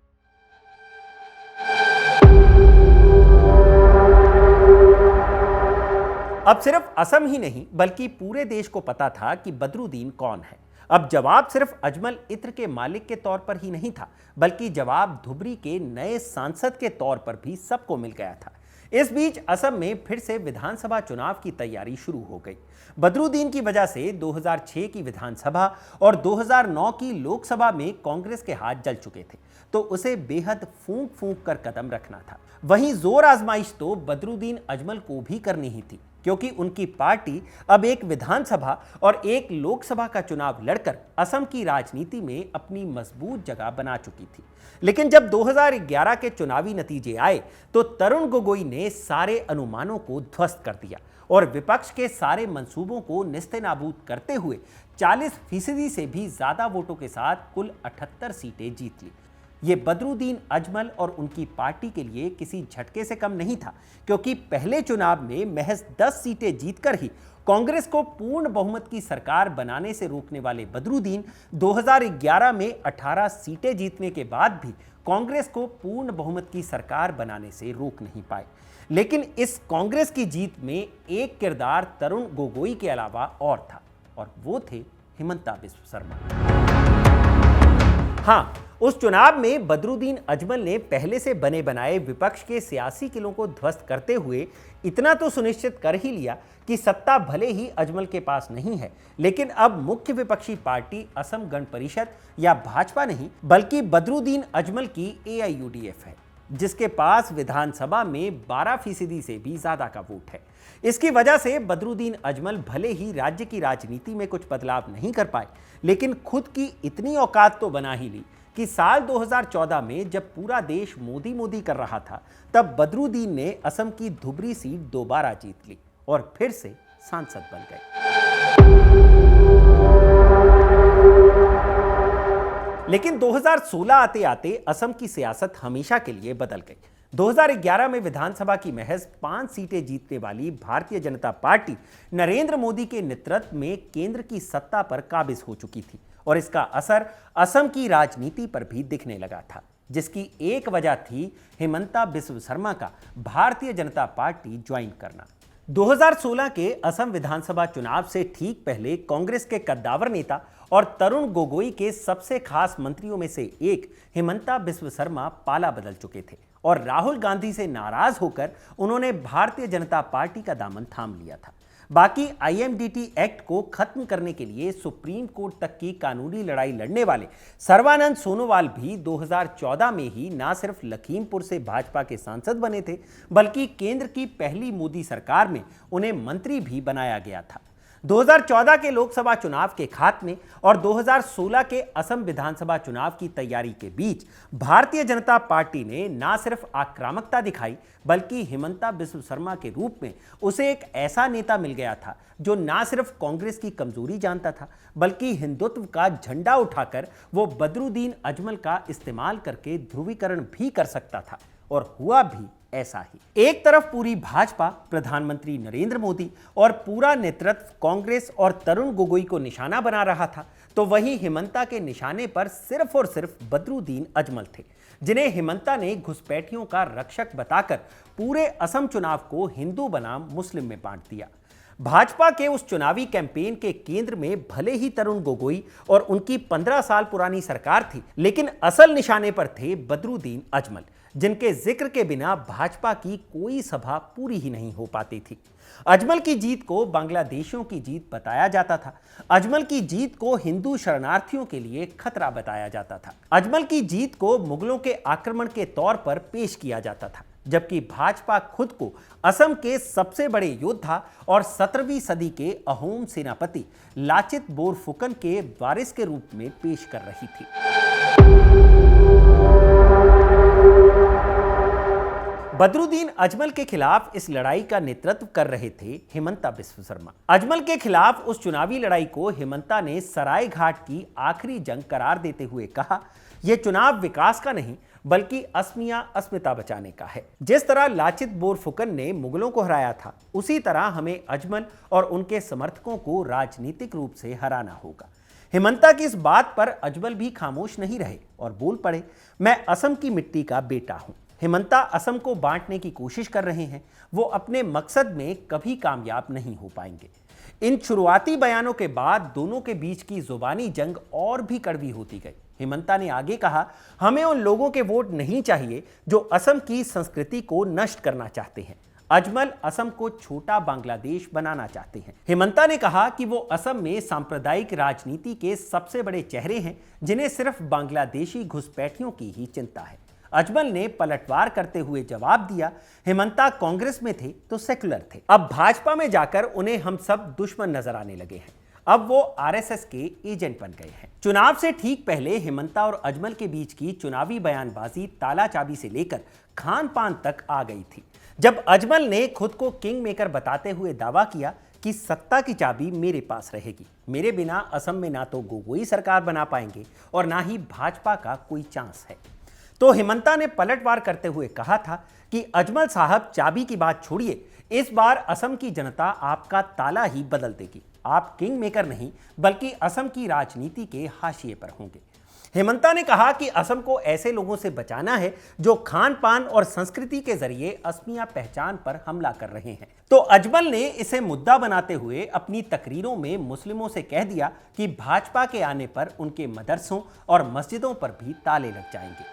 अब सिर्फ असम ही नहीं बल्कि पूरे देश को पता था कि बदरुद्दीन कौन है। अब जवाब सिर्फ अजमल इत्र के मालिक के तौर पर ही नहीं था, बल्कि जवाब धुबरी के नए सांसद के तौर पर भी सबको मिल गया था। इस बीच असम में फिर से विधानसभा चुनाव की तैयारी शुरू हो गई। बदरुद्दीन की वजह से 2006 की विधानसभा और 2009 की लोकसभा में कांग्रेस के हाथ जल चुके थे, तो उसे बेहद फूंक फूंक कर कदम रखना था। वहीं जोर आजमाइश तो बदरुद्दीन अजमल को भी करनी ही थी, क्योंकि उनकी पार्टी अब एक विधानसभा और एक लोकसभा का चुनाव लड़कर असम की राजनीति में अपनी मजबूत जगह बना चुकी थी। लेकिन जब 2011 के चुनावी नतीजे आए तो तरुण गोगोई ने सारे अनुमानों को ध्वस्त कर दिया और विपक्ष के सारे मंसूबों को निस्तेनाबूद करते हुए 40% से भी ज्यादा वोटों के साथ कुल 78 सीटें जीत ली। ये बदरुद्दीन अजमल और उनकी पार्टी के लिए किसी झटके से कम नहीं था, क्योंकि पहले चुनाव में महज 10 सीटें जीतकर ही कांग्रेस को पूर्ण बहुमत की सरकार बनाने से रोकने वाले बदरुद्दीन 2011 में 18 सीटें जीतने के बाद भी कांग्रेस को पूर्ण बहुमत की सरकार बनाने से रोक नहीं पाए। लेकिन इस कांग्रेस की जीत में एक किरदार तरुण गोगोई के अलावा और था, और वो थे हिमंता बिस्व शर्मा। हाँ, उस चुनाव में बदरुद्दीन अजमल ने पहले से बने बनाए विपक्ष के सियासी किलों को ध्वस्त करते हुए इतना तो सुनिश्चित कर ही लिया कि सत्ता भले ही अजमल के पास नहीं है, लेकिन अब मुख्य विपक्षी पार्टी असम गण परिषद या भाजपा नहीं बल्कि बदरुद्दीन अजमल की AIUDF है, जिसके पास विधानसभा में 12% से भी ज्यादा का वोट है। इसकी वजह से बदरुद्दीन अजमल भले ही राज्य की राजनीति में कुछ बदलाव नहीं कर पाए, लेकिन खुद की इतनी औकात तो बना ही ली कि साल 2014 में जब पूरा देश मोदी मोदी कर रहा था, तब बदरुद्दीन ने असम की धुबरी सीट दोबारा जीत ली और फिर से सांसद बन गए। लेकिन 2016 आते आते असम की सियासत हमेशा के लिए बदल गई। 2011 में विधानसभा की महज 5 सीटें जीतने वाली भारतीय जनता पार्टी नरेंद्र मोदी के नेतृत्व में केंद्र की सत्ता पर काबिज हो चुकी थी, और इसका असर असम की राजनीति पर भी दिखने लगा था, जिसकी एक वजह थी हिमंता बिस्व शर्मा का भारतीय जनता पार्टी ज्वाइन करना। 2016 के असम विधानसभा चुनाव से ठीक पहले कांग्रेस के कद्दावर नेता और तरुण गोगोई के सबसे खास मंत्रियों में से एक हिमंता बिस्व शर्मा पाला बदल चुके थे, और राहुल गांधी से नाराज होकर उन्होंने भारतीय जनता पार्टी का दामन थाम लिया था। बाकी IMDT एक्ट को खत्म करने के लिए सुप्रीम कोर्ट तक की कानूनी लड़ाई लड़ने वाले सर्बानंद सोनोवाल भी 2014 में ही ना सिर्फ लखीमपुर से भाजपा के सांसद बने थे, बल्कि केंद्र की पहली मोदी सरकार में उन्हें मंत्री भी बनाया गया था। 2014 के लोकसभा चुनाव के खात्मे और 2016 के असम विधानसभा चुनाव की तैयारी के बीच भारतीय जनता पार्टी ने ना सिर्फ आक्रामकता दिखाई, बल्कि हिमंता बिस्व शर्मा के रूप में उसे एक ऐसा नेता मिल गया था जो ना सिर्फ कांग्रेस की कमजोरी जानता था, बल्कि हिंदुत्व का झंडा उठाकर वो बदरुद्दीन अजमल का इस्तेमाल करके ध्रुवीकरण भी कर सकता था, और हुआ भी ऐसा ही। एक तरफ पूरी भाजपा, प्रधानमंत्री नरेंद्र मोदी और पूरा नेतृत्व कांग्रेस और तरुण गोगोई को निशाना बना रहा था, तो वहीं हिमंता के निशाने पर सिर्फ और सिर्फ बदरुद्दीन अजमल थे, जिन्हें हिमंता ने घुसपैठियों का रक्षक बताकर पूरे असम चुनाव को हिंदू बनाम मुस्लिम में बांट दिया। भाजपा के उस चुनावी कैंपेन के केंद्र में भले ही तरुण गोगोई और उनकी 15 साल पुरानी सरकार थी, लेकिन असल निशाने पर थे बदरुद्दीन अजमल, जिनके जिक्र के बिना भाजपा की कोई सभा पूरी ही नहीं हो पाती थी। अजमल की जीत को बांग्लादेशियों की जीत बताया जाता था। अजमल की जीत को हिंदू शरणार्थियों के लिए खतरा बताया जाता था। अजमल की जीत को मुगलों के आक्रमण के तौर पर पेश किया जाता था, जबकि भाजपा खुद को असम के सबसे बड़े योद्धा और 17वीं सदी के अहोम सेनापति लाचित बोरफुकन के वारिस के रूप में पेश कर रही थी। बदरुद्दीन अजमल के खिलाफ इस लड़ाई का नेतृत्व कर रहे थे हेमंता बिस्व शर्मा। अजमल के खिलाफ उस चुनावी लड़ाई को हेमंता ने सराय घाट की आखिरी जंग करार देते हुए कहा, यह चुनाव विकास का नहीं बल्कि अस्मिता बचाने का है। जिस तरह लाचित बोरफुकन ने मुगलों को हराया था, उसी तरह हमें अजमल और उनके समर्थकों को राजनीतिक रूप से हराना होगा। हेमंता की इस बात पर अजमल भी खामोश नहीं रहे और बोल पड़े, मैं असम की मिट्टी का बेटा हूं। हेमंता असम को बांटने की कोशिश कर रहे हैं, वो अपने मकसद में कभी कामयाब नहीं हो पाएंगे। इन शुरुआती बयानों के बाद दोनों के बीच की जुबानी जंग और भी कड़वी होती गई। हेमंता ने आगे कहा, हमें उन लोगों के वोट नहीं चाहिए जो असम की संस्कृति को नष्ट करना चाहते हैं। अजमल असम को छोटा बांग्लादेश बनाना चाहते हैं। हेमंता ने कहा कि वो असम में सांप्रदायिक राजनीति के सबसे बड़े चेहरे हैं, जिन्हें सिर्फ बांग्लादेशी घुसपैठियों की ही चिंता है। अजमल ने पलटवार करते हुए जवाब दिया, हेमंता कांग्रेस में थे तो सेकुलर थे, अब भाजपा में जाकर उन्हें हम सब दुश्मन नजर आने लगे हैं। अब वो आरएसएस के एजेंट बन गए हैं। चुनाव से ठीक पहले हेमंता और अजमल के बीच की चुनावी बयानबाजी ताला चाबी से लेकर खान पान तक आ गई थी। जब अजमल ने खुद को किंग मेकर बताते हुए दावा किया कि सत्ता की चाबी मेरे पास रहेगी, मेरे बिना असम में ना तो गोगोई सरकार बना पाएंगे और ना ही भाजपा का कोई चांस है, तो हेमंता ने पलटवार करते हुए कहा था कि अजमल साहब, चाबी की बात छोड़िए, इस बार असम की जनता आपका ताला ही बदल देगी। आप किंग मेकर नहीं बल्कि असम की राजनीति के हाशिए पर होंगे। हेमंता ने कहा कि असम को ऐसे लोगों से बचाना है जो खान पान और संस्कृति के जरिए असमिया पहचान पर हमला कर रहे हैं। तो अजमल ने इसे मुद्दा बनाते हुए अपनी तकरीरों में मुस्लिमों से कह दिया कि भाजपा के आने पर उनके मदरसों और मस्जिदों पर भी ताले लग जाएंगे।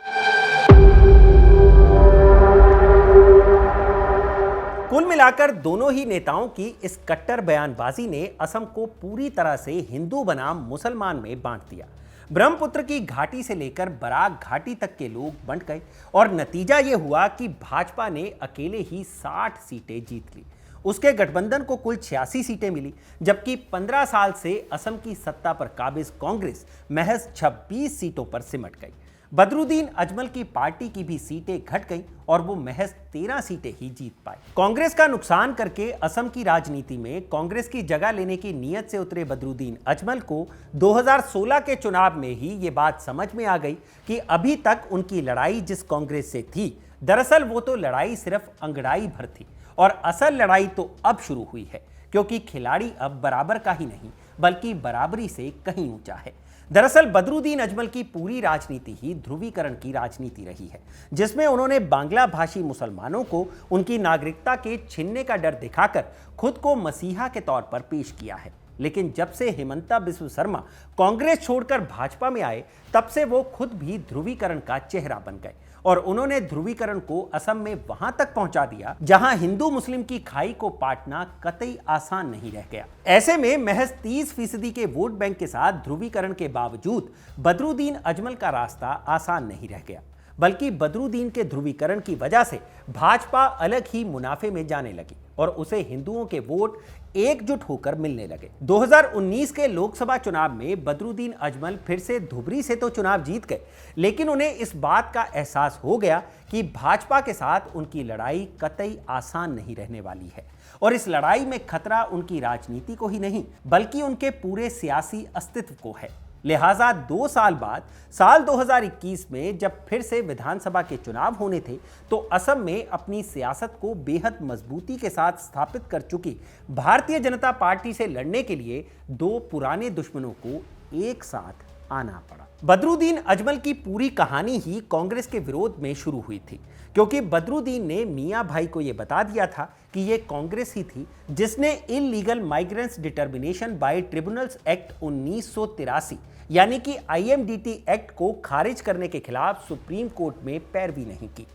कुल मिलाकर दोनों ही नेताओं की इस कट्टर बयानबाजी ने असम को पूरी तरह से हिंदू बनाम मुसलमान में बांट दिया। ब्रह्मपुत्र की घाटी से लेकर बराक घाटी तक के लोग बंट गए और नतीजा यह हुआ कि भाजपा ने अकेले ही 60 सीटें जीत ली। उसके गठबंधन को कुल 86 सीटें मिली, जबकि 15 साल से असम की सत्ता पर काबिज कांग्रेस महज 26 सीटों पर सिमट गई। बदरुद्दीन अजमल की पार्टी की भी सीटें घट गईं और वो महज 13 सीटें ही जीत पाए। कांग्रेस का नुकसान करके असम की राजनीति में कांग्रेस की जगह लेने की नीयत से उतरे बदरुद्दीन अजमल को 2016 के चुनाव में ही ये बात समझ में आ गई कि अभी तक उनकी लड़ाई जिस कांग्रेस से थी, दरअसल वो तो लड़ाई सिर्फ अंगड़ाई भर थी और असल लड़ाई तो अब शुरू हुई है, क्योंकि खिलाड़ी अब बराबर का ही नहीं बल्कि बराबरी से कहीं ऊंचा है। दरअसल बदरुद्दीन अजमल की पूरी राजनीति ही ध्रुवीकरण की राजनीति रही है, जिसमें उन्होंने बांग्ला भाषी मुसलमानों को उनकी नागरिकता के छीनने का डर दिखाकर खुद को मसीहा के तौर पर पेश किया है। लेकिन जब से हेमंता बिस्व शर्मा कांग्रेस छोड़कर भाजपा में आए, तब से वो खुद भी ध्रुवीकरण का चेहरा बन गए और उन्होंने ध्रुवीकरण को असम में वहां तक पहुंचा दिया जहां हिंदू मुस्लिम की खाई को पाटना कतई आसान नहीं रह गया। ऐसे में महज 30% के वोट बैंक के साथ ध्रुवीकरण के बावजूद बदरुद्दीन अजमल का रास्ता आसान नहीं रह गया, बल्कि बदरुद्दीन के ध्रुवीकरण की वजह से भाजपा अलग ही मुनाफे में जाने लगी और उसे हिंदुओं के वोट एकजुट होकर मिलने लगे। 2019 के लोकसभा चुनाव में बदरुद्दीन अजमल फिर से धुबरी से तो चुनाव जीत गए, लेकिन उन्हें इस बात का एहसास हो गया कि भाजपा के साथ उनकी लड़ाई कतई आसान नहीं रहने वाली है और इस लड़ाई में खतरा उनकी राजनीति को ही नहीं बल्कि उनके पूरे सियासी अस्तित्व को है। लिहाजा 2 साल बाद साल 2021 में जब फिर से विधानसभा के चुनाव होने थे, तो असम में अपनी सियासत को बेहद मजबूती के साथ स्थापित कर चुकी भारतीय जनता पार्टी से लड़ने के लिए 2 पुराने दुश्मनों को एक साथ आना पड़ा। बदरुद्दीन अजमल की पूरी कहानी ही कांग्रेस के विरोध में शुरू हुई थी, क्योंकि बदरुद्दीन ने मियां भाई को यह बता दिया था कि यह कांग्रेस ही थी जिसने illegal migrants determination by tribunals act 1983 यानी कि IMDT एक्ट को खारिज करने के खिलाफ सुप्रीम कोर्ट में पैरवी नहीं की।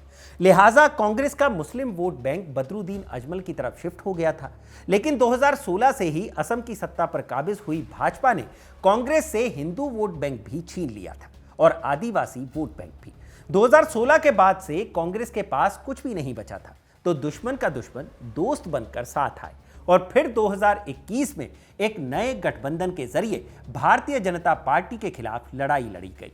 लिहाजा कांग्रेस का मुस्लिम वोट बैंक बदरुद्दीन अजमल की तरफ शिफ्ट हो गया था। लेकिन 2016 से ही असम की सत्ता पर काबिज हुई भाजपा ने कांग्रेस से हिंदू वोट बैंक भी छीन लिया था और आदिवासी वोट बैंक भी। 2016 के बाद से कांग्रेस के पास कुछ भी नहीं बचा था, तो दुश्मन का दुश्मन दोस्त बनकर साथ आए और फिर 2021 में एक नए गठबंधन के जरिए भारतीय जनता पार्टी के खिलाफ लड़ाई लड़ी गई।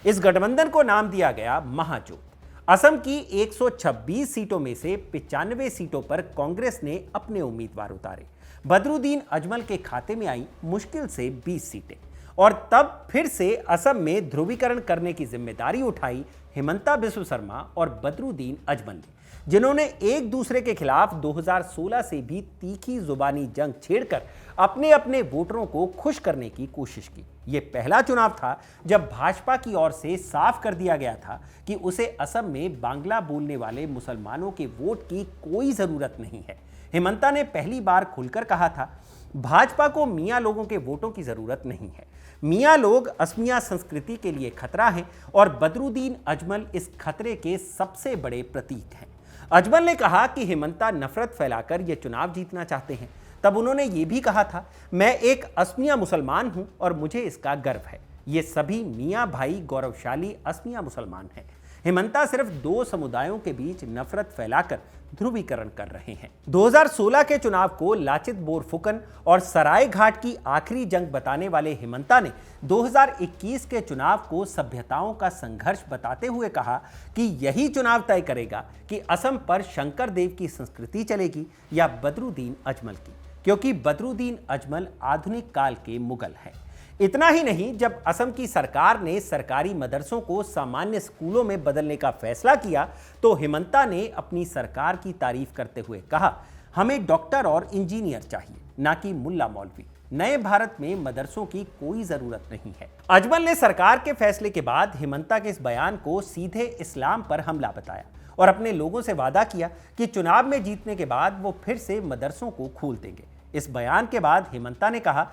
इस गठबंधन को नाम दिया गया महाजोत। असम की 126 सीटों में से 95 सीटों पर कांग्रेस ने अपने उम्मीदवार उतारे। बदरुद्दीन अजमल के खाते में आई मुश्किल से 20 सीटें और तब फिर से असम में ध्रुवीकरण करने की जिम्मेदारी उठाई हिमंता बिस्व शर्मा और बदरुद्दीन अजमल ने, जिन्होंने एक दूसरे के खिलाफ 2016 से भी तीखी जुबानी जंग छेड़कर अपने अपने वोटरों को खुश करने की कोशिश की। यह पहला चुनाव था जब भाजपा की ओर से साफ कर दिया गया था कि उसे असम में बांग्ला बोलने वाले मुसलमानों के वोट की कोई जरूरत नहीं है। हिमंता ने पहली बार खुलकर कहा था, भाजपा को मियां लोगों के वोटों की जरूरत नहीं है, मियां लोग असमिया संस्कृति के लिए खतरा हैं और बदरुद्दीन अजमल इस खतरे के सबसे बड़े प्रतीक हैं। अजमल ने कहा कि हिमंता नफरत फैलाकर यह चुनाव जीतना चाहते हैं। तब उन्होंने ये भी कहा था, मैं एक असमिया मुसलमान हूं और मुझे इसका गर्व है। ये सभी मियां भाई गौरवशाली असमिया मुसलमान हैं। हिमंता सिर्फ दो समुदायों के बीच नफरत फैलाकर ध्रुवीकरण कर रहे हैं। 2016 के चुनाव को लाचित बोरफुकन और सरायघाट की आखिरी जंग बताने वाले हिमंता ने 2021 के चुनाव को सभ्यताओं का संघर्ष बताते हुए कहा कि यही चुनाव तय करेगा कि असम पर शंकर देव की संस्कृति चलेगी या बदरुद्दीन अजमल की, क्योंकि बदरुद्दीन अजमल आधुनिक काल के मुगल हैं। इतना ही नहीं, जब असम की सरकार ने सरकारी मदरसों को सामान्य स्कूलों में बदलने का फैसला किया तो हिमंता ने अपनी सरकार की तारीफ करते हुए कहा, हमें डॉक्टर और इंजीनियर चाहिए, ना कि मुल्ला मौलवी। नए भारत में मदरसों की कोई जरूरत नहीं है। अजमल ने सरकार के फैसले के बाद हिमंता के इस बयान को सीधे इस्लाम पर हमला बताया और अपने लोगों से वादा किया कि चुनाव में जीतने के बाद वो फिर से मदरसों को खोल देंगे। इस बयान के बाद हिमंता ने कहा,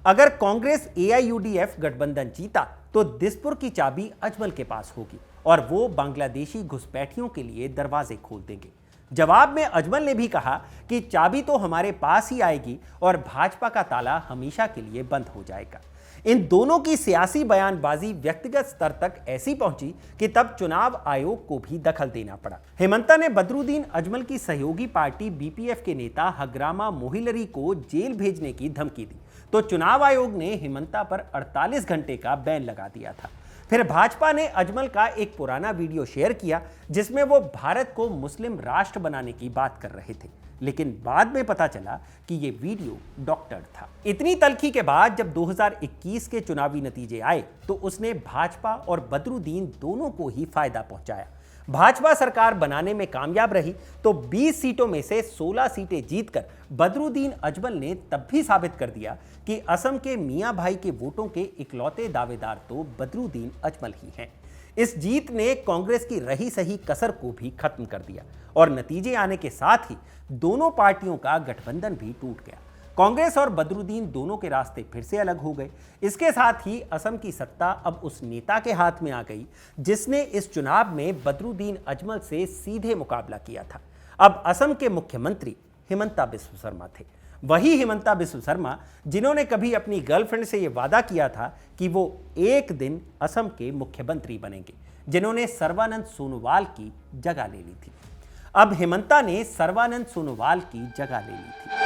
अगर कांग्रेस AIUDF गठबंधन जीता तो दिसपुर की चाबी अजमल के पास होगी और वो बांग्लादेशी घुसपैठियों के लिए दरवाजे खोल देंगे। जवाब में अजमल ने भी कहा कि चाबी तो हमारे पास ही आएगी और भाजपा का ताला हमेशा के लिए बंद हो जाएगा। इन दोनों की सियासी बयानबाजी व्यक्तिगत स्तर तक ऐसी पहुंची कि तब चुनाव आयोग को भी दखल देना पड़ा। हिमंता ने बदरुद्दीन अजमल की सहयोगी पार्टी BPF के नेता हग्रामा मोहिलरी को जेल भेजने की धमकी दी तो चुनाव आयोग ने हिमंता पर 48 घंटे का बैन लगा दिया था। फिर भाजपा ने अजमल का एक पुराना वीडियो शेयर किया जिसमें वो भारत को मुस्लिम राष्ट्र बनाने की बात कर रहे थे, लेकिन बाद में पता चला कि ये वीडियो डॉक्टर्ड था। इतनी तल्खी के बाद जब 2021 के चुनावी नतीजे आए तो उसने भाजपा और बदरुद्दीन दोनों को ही फायदा पहुंचाया। भाजपा सरकार बनाने में कामयाब रही तो 20 सीटों में से 16 सीटें जीतकर बदरुद्दीन अजमल ने तब भी साबित कर दिया कि असम के मियां भाई के वोटों के इकलौते दावेदार तो बदरुद्दीन अजमल ही हैं। इस जीत ने कांग्रेस की रही सही कसर को भी खत्म कर दिया और नतीजे आने के साथ ही दोनों पार्टियों का गठबंधन भी टूट गया। कांग्रेस और बदरुद्दीन दोनों के रास्ते फिर से अलग हो गए। इसके साथ ही असम की सत्ता अब उस नेता के हाथ में आ गई जिसने इस चुनाव में बदरुद्दीन अजमल से सीधे मुकाबला किया था। अब असम के मुख्यमंत्री हिमंता बिस्व शर्मा थे। वही हिमंता बिस्व शर्मा जिन्होंने कभी अपनी गर्लफ्रेंड से यह वादा किया था कि वो एक दिन असम के मुख्यमंत्री बनेंगे, जिन्होंने सर्बानंद सोनोवाल की जगह ले ली थी। अब हिमंता ने सर्बानंद सोनोवाल की जगह ले ली थी।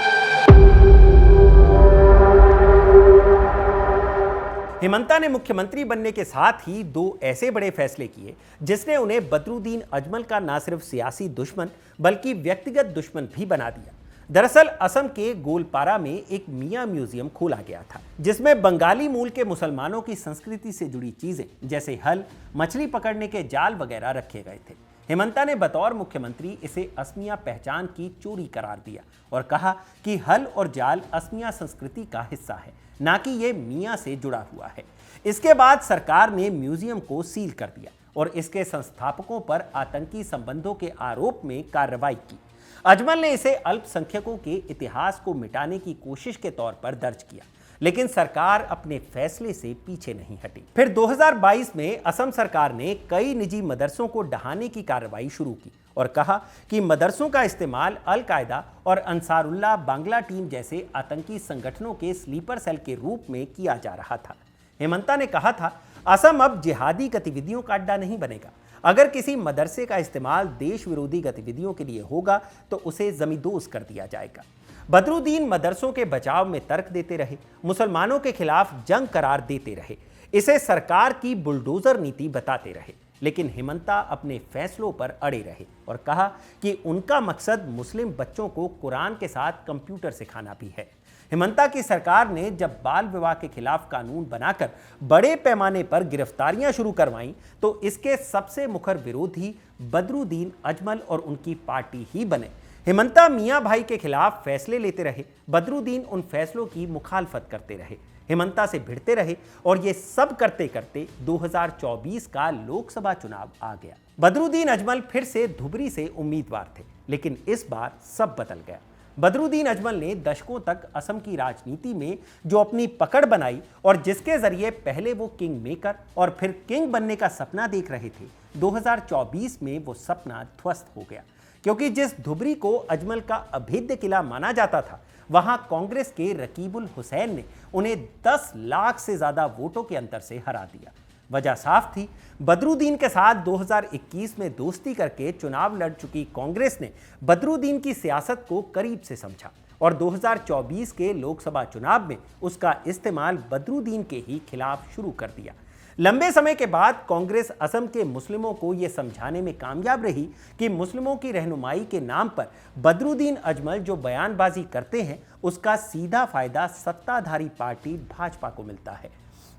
हिमंता ने मुख्यमंत्री बनने के साथ ही दो ऐसे बड़े फैसले किए जिसने उन्हें बदरुद्दीन अजमल का न सिर्फ सियासी दुश्मन बल्कि व्यक्तिगत दुश्मन भी बना दिया। दरअसल असम के गोलपारा में एक मियां म्यूजियम खोला गया था जिसमें बंगाली मूल के मुसलमानों की संस्कृति से जुड़ी चीजें जैसे हल, मछली पकड़ने के जाल वगैरह रखे गए थे। हिमंता ने बतौर मुख्यमंत्री इसे असमिया पहचान की चोरी करार दिया और कहा कि हल और जाल असमिया संस्कृति का हिस्सा है, ना कि ये मियां से जुड़ा हुआ है। इसके बाद सरकार ने म्यूजियम को सील कर दिया और इसके संस्थापकों पर आतंकी संबंधों के आरोप में कार्रवाई की। अजमल ने इसे अल्पसंख्यकों के इतिहास को मिटाने की कोशिश के तौर पर दर्ज किया, लेकिन सरकार अपने फैसले से पीछे नहीं हटी। फिर 2022 में असम सरकार ने कई निजी मदरसों को ढहाने की कार्रवाई शुरू की और कहा कि मदरसों का इस्तेमाल अल-कायदा और अंसारुल्लाह बांग्ला टीम जैसे आतंकी संगठनों के स्लीपर सेल के रूप में किया जा रहा था। हिमंता ने कहा था, असम अब जिहादी गतिविधियों का अड्डा नहीं बनेगा। अगर किसी मदरसे का इस्तेमाल देश विरोधी गतिविधियों के लिए होगा तो उसे जमींदोज कर दिया जाएगा। बदरुद्दीन मदरसों के बचाव में तर्क देते रहे, मुसलमानों के खिलाफ जंग करार देते रहे, इसे सरकार की बुलडोजर नीति बताते रहे। लेकिन हिमंता अपने फैसलों पर अड़े रहे और कहा कि उनका मकसद मुस्लिम बच्चों को कुरान के साथ कंप्यूटर सिखाना भी है। हिमंता की सरकार ने जब बाल विवाह के खिलाफ कानून बनाकर बड़े पैमाने पर गिरफ्तारियां शुरू करवाईं, तो इसके सबसे मुखर विरोधी बदरुद्दीन अजमल और उनकी पार्टी ही बने। हिमंता मियां भाई के खिलाफ फैसले लेते रहे, बदरुद्दीन उन फैसलों की मुखालफत करते रहे, हिमंता से भिड़ते रहे और ये सब करते करते 2024 का लोकसभा चुनाव आ गया। बदरुद्दीन अजमल फिर से धुबरी से उम्मीदवार थे, लेकिन इस बार सब बदल गया। बदरुद्दीन अजमल ने दशकों तक असम की राजनीति में जो अपनी पकड़ बनाई और जिसके जरिए पहले वो किंग मेकर और फिर किंग बनने का सपना देख रहे थे, 2024 में वो सपना ध्वस्त हो गया, क्योंकि जिस धुबरी को अजमल का अभेद्य किला माना जाता था, वहां कांग्रेस के रकीबुल हुसैन ने उन्हें 10 लाख से ज्यादा वोटों के अंतर से हरा दिया। वजह साफ थी, बदरुद्दीन के साथ 2021 में दोस्ती करके चुनाव लड़ चुकी कांग्रेस ने बदरुद्दीन की सियासत को करीब से समझा और 2024 के लोकसभा चुनाव में उसका इस्तेमाल बदरुद्दीन के ही खिलाफ शुरू कर दिया। लंबे समय के बाद कांग्रेस असम के मुस्लिमों को यह समझाने में कामयाब रही कि मुस्लिमों की रहनुमाई के नाम पर बदरुद्दीन अजमल जो बयानबाजी करते हैं, उसका सीधा फायदा सत्ताधारी पार्टी भाजपा को मिलता है।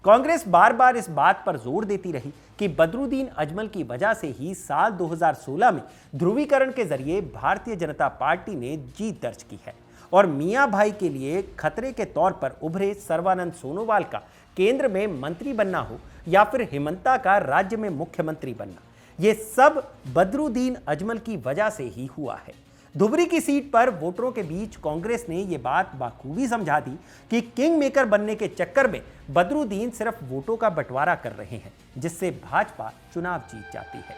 कांग्रेस बार बार इस बात पर जोर देती रही कि बदरुद्दीन अजमल की वजह से ही साल 2016 में ध्रुवीकरण के जरिए भारतीय जनता पार्टी ने जीत दर्ज की है और मियां भाई के लिए खतरे के तौर पर उभरे सर्बानंद सोनोवाल का केंद्र में मंत्री बनना हो या फिर हिमंता का राज्य में मुख्यमंत्री बनना, ये सब बदरुद्दीन अजमल की वजह से ही हुआ है। धुबरी की सीट पर वोटरों के बीच कांग्रेस ने यह बात बाखूबी समझा दी कि किंग मेकर बनने के चक्कर में बदरुद्दीन सिर्फ वोटों का बंटवारा कर रहे हैं, जिससे भाजपा चुनाव जीत जाती है।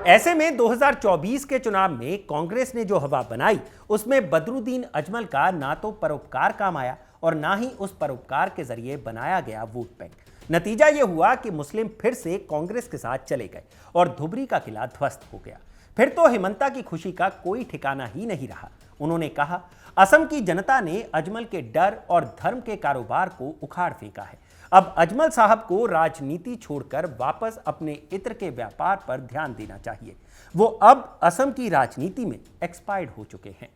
ऐसे में 2024 के चुनाव में कांग्रेस ने जो हवा बनाई, उसमें बदरुद्दीन अजमल का ना तो परोपकार काम आया और ना ही उस परोपकार के जरिए बनाया गया वोट बैंक। नतीजा यह हुआ कि मुस्लिम फिर से कांग्रेस के साथ चले गए और धुबरी का किला ध्वस्त हो गया। फिर तो हिमंता की खुशी का कोई ठिकाना ही नहीं रहा। उन्होंने कहा, असम की जनता ने अजमल के डर और धर्म के कारोबार को उखाड़ फेंका है। अब अजमल साहब को राजनीति छोड़कर वापस अपने इत्र के व्यापार पर ध्यान देना चाहिए। वो अब असम की राजनीति में एक्सपायर्ड हो चुके हैं।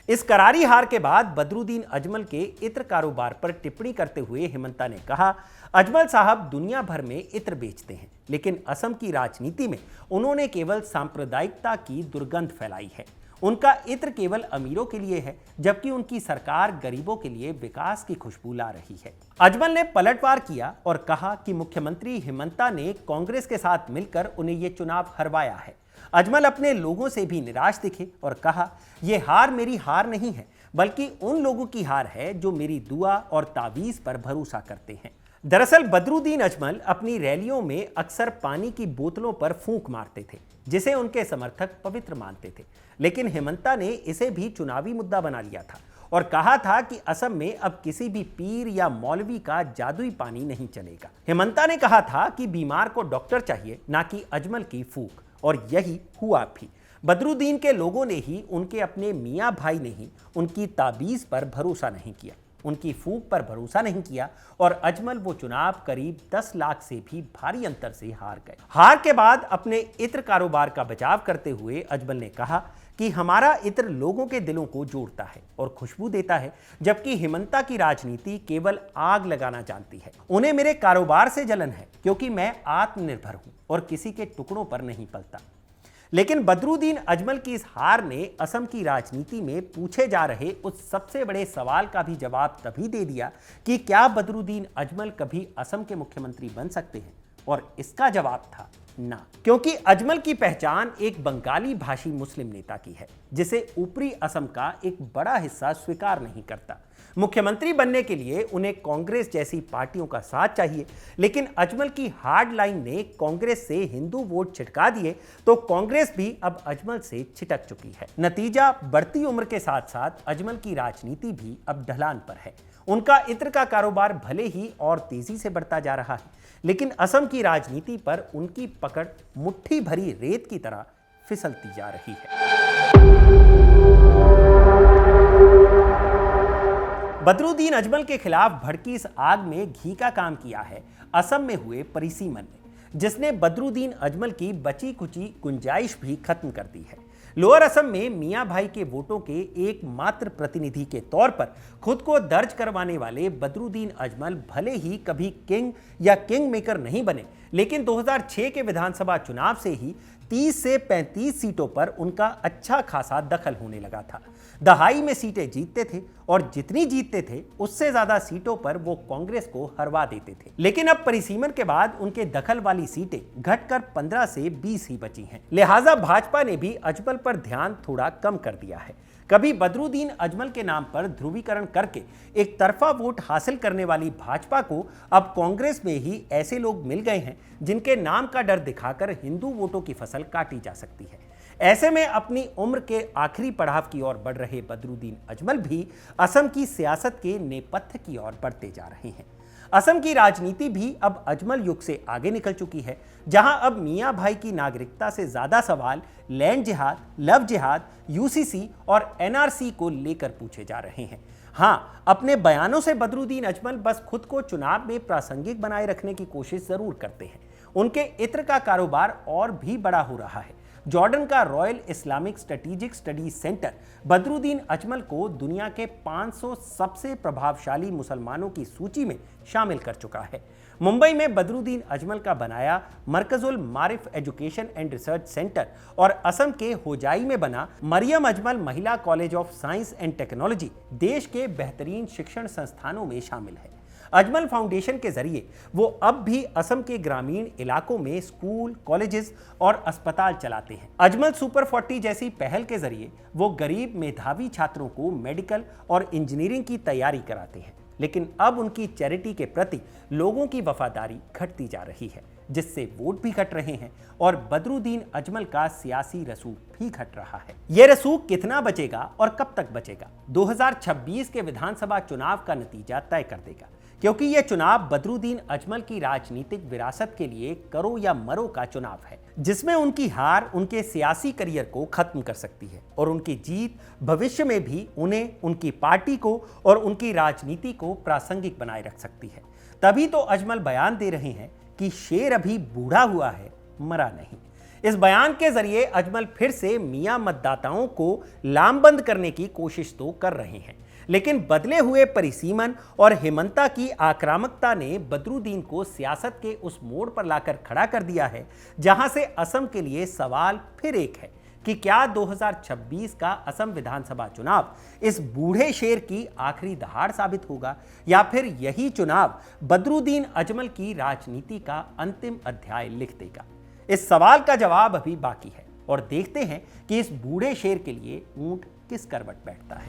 इस करारी हार के बाद बदरुद्दीन अजमल के इत्र कारोबार पर टिप्पणी करते हुए हिमंता ने कहा, अजमल साहब दुनिया भर में इत्र बेचते हैं, लेकिन असम की राजनीति में उन्होंने केवल सांप्रदायिकता की दुर्गंध फैलाई है। उनका इत्र केवल अमीरों के लिए है, जबकि उनकी सरकार गरीबों के लिए विकास की खुशबू ला रही है। अजमल ने पलटवार किया और कहा कि मुख्यमंत्री हिमंता ने कांग्रेस के साथ मिलकर उन्हें ये चुनाव हरवाया है। अजमल अपने लोगों से भी निराश दिखे और कहा, यह हार मेरी हार नहीं है, बल्कि उन लोगों की हार है जो मेरी दुआ और तावीज पर भरोसा करते हैं। दरअसल बदरुद्दीन अजमल अपनी रैलियों में अक्सर पानी की बोतलों पर फूंक मारते थे, जिसे उनके समर्थक पवित्र मानते थे, लेकिन हिमंता ने इसे भी चुनावी मुद्दा बना लिया था और कहा था कि असम में अब किसी भी पीर या मौलवी का जादुई पानी नहीं चलेगा। हिमंता ने कहा था कि बीमार को डॉक्टर चाहिए, ना कि अजमल की फूंक, और यही हुआ भी। बदरुद्दीन के लोगों ने ही, उनके अपने मियां भाई ने ही उनकी ताबीज पर भरोसा नहीं किया, उनकी फूंक पर भरोसा नहीं किया और अजमल वो चुनाव करीब 10 लाख से भी भारी अंतर से हार गए। हार के बाद अपने इत्र कारोबार का बचाव करते हुए अजमल ने कहा कि हमारा इत्र लोगों के दिलों को जोड़ता है और खुशबू देता है, जबकि हिमंता की राजनीति केवल आग लगाना जानती है। उन्हें मेरे कारोबार से जलन है, क्योंकि मैं आत्मनिर्भर हूं और किसी के टुकड़ों पर नहीं पलता। लेकिन बदरुद्दीन अजमल की इस हार ने असम की राजनीति में पूछे जा रहे उस सबसे बड़े सवाल का भी जवाब तभी दे दिया कि क्या बदरुद्दीन अजमल कभी असम के मुख्यमंत्री बन सकते हैं, और इसका जवाब था ना, क्योंकि अजमल की पहचान एक बंगाली भाषी मुस्लिम नेता की है, जिसे ऊपरी असम का एक बड़ा हिस्सा स्वीकार नहीं करता। मुख्यमंत्री बनने के लिए उन्हें कांग्रेस जैसी पार्टियों का साथ चाहिए, लेकिन अजमल की हार्ड लाइन ने कांग्रेस से हिंदू वोट छिटका दिए, तो कांग्रेस भी अब अजमल से छिटक चुकी है। नतीजा, बढ़ती उम्र के साथ साथ अजमल की राजनीति भी अब ढलान पर है। उनका इत्र का कारोबार भले ही और तेजी से बढ़ता जा रहा है, लेकिन असम की राजनीति पर उनकी पकड़ मुट्ठी भरी रेत की तरह फिसलती जा रही है। बदरुद्दीन अजमल के खिलाफ भड़की इस आग में घी का काम किया है असम में हुए परिसीमन ने, जिसने बदरुद्दीन अजमल की बची कुची गुंजाइश भी खत्म कर दी है। लोअर असम में मियां भाई के वोटों के एकमात्र प्रतिनिधि के तौर पर खुद को दर्ज करवाने वाले बदरुद्दीन अजमल भले ही कभी किंग या किंग मेकर नहीं बने, लेकिन 2006 के विधानसभा चुनाव से ही 30 से 35 सीटों पर उनका अच्छा खासा दखल होने लगा था। दहाई में सीटें जीतते थे और जितनी जीतते थे उससे ज्यादा सीटों पर वो कांग्रेस को हरवा देते थे। लेकिन अब परिसीमन के बाद उनके दखल वाली सीटें घटकर 15 से 20 ही बची हैं। लिहाजा भाजपा ने भी अजमल पर ध्यान थोड़ा कम कर दिया है। कभी बदरुद्दीन अजमल के नाम पर ध्रुवीकरण करके एक तरफा वोट हासिल करने वाली भाजपा को अब कांग्रेस में ही ऐसे लोग मिल गए हैं जिनके नाम का डर दिखाकर हिंदू वोटों की फसल काटी जा सकती है। ऐसे में अपनी उम्र के आखिरी पड़ाव की ओर बढ़ रहे बदरुद्दीन अजमल भी असम की सियासत के नेपथ्य की ओर बढ़ते जा रहे हैं। असम की राजनीति भी अब अजमल युग से आगे निकल चुकी है, जहां अब मियां भाई की नागरिकता से ज्यादा सवाल लैंड जिहाद, लव जिहाद, यूसीसी और एनआरसी को लेकर पूछे जा रहे हैं। हां, अपने बयानों से बदरुद्दीन अजमल बस खुद को चुनाव में प्रासंगिक बनाए रखने की कोशिश जरूर करते हैं। उनके इत्र का कारोबार और भी बड़ा हो रहा है। जॉर्डन का royal Islamic strategic studies centre Badruddin Ajmal को दुनिया के 500 सबसे प्रभावशाली मुसलमानों की सूची में शामिल कर चुका है। मुंबई में बदरुद्दीन अजमल का बनाया मरकजुल मारिफ एजुकेशन एंड रिसर्च सेंटर और असम के होजाई में बना मरियम अजमल महिला college of science and technology देश के बेहतरीन शिक्षण संस्थानों में शामिल है। अजमल फाउंडेशन के जरिए वो अब भी असम के ग्रामीण इलाकों में स्कूल, कॉलेजेस और अस्पताल चलाते हैं। अजमल सुपर 40 जैसी पहल के जरिए वो गरीब मेधावी छात्रों को मेडिकल और इंजीनियरिंग की तैयारी कराते हैं। लेकिन अब उनकी चैरिटी के प्रति लोगों की वफादारी घटती जा रही है, जिससे वोट भी घट रहे हैं और बदरुद्दीन अजमल का सियासी रसूख भी घट रहा है। यह रसूख कितना बचेगा और कब तक बचेगा, 2026 के विधानसभा चुनाव का नतीजा तय कर देगा, क्योंकि यह चुनाव बदरुद्दीन अजमल की राजनीतिक विरासत के लिए करो या मरो का चुनाव है, जिसमें उनकी हार उनके सियासी करियर को खत्म कर सकती है और उनकी जीत भविष्य में भी उन्हें, उनकी पार्टी को और उनकी राजनीति को प्रासंगिक बनाए रख सकती है। तभी तो अजमल बयान दे रहे हैं कि शेर अभी बूढ़ा हुआ है, मरा नहीं। इस बयान के जरिए अजमल फिर से मियां मतदाताओं को लामबंद करने की कोशिश तो कर रहे हैं, लेकिन बदले हुए परिसीमन और हेमंता की आक्रामकता ने बदरुद्दीन को सियासत के उस मोड़ पर लाकर खड़ा कर दिया है, जहां से असम के लिए सवाल फिर एक है कि क्या 2026 का असम विधानसभा चुनाव इस बूढ़े शेर की आखिरी दहाड़ साबित होगा या फिर यही चुनाव बदरुद्दीन अजमल की राजनीति का अंतिम अध्याय लिख देगा। इस सवाल का जवाब अभी बाकी है और देखते हैं कि इस बूढ़े शेर के लिए ऊंट किस करवट बैठता है।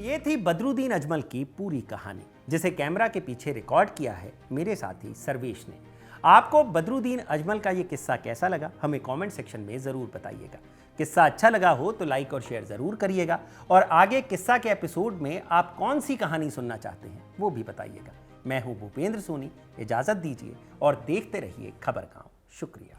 ये थी बदरुद्दीन अजमल की पूरी कहानी, जिसे कैमरा के पीछे रिकॉर्ड किया है मेरे साथी सर्वेश ने। आपको बदरुद्दीन अजमल का ये किस्सा कैसा लगा, हमें कमेंट सेक्शन में ज़रूर बताइएगा। किस्सा अच्छा लगा हो तो लाइक और शेयर ज़रूर करिएगा और आगे किस्सा के एपिसोड में आप कौन सी कहानी सुनना चाहते हैं वो भी बताइएगा। मैं हूँ भूपेंद्र सोनी, इजाज़त दीजिए और देखते रहिए खबर गाँव। शुक्रिया।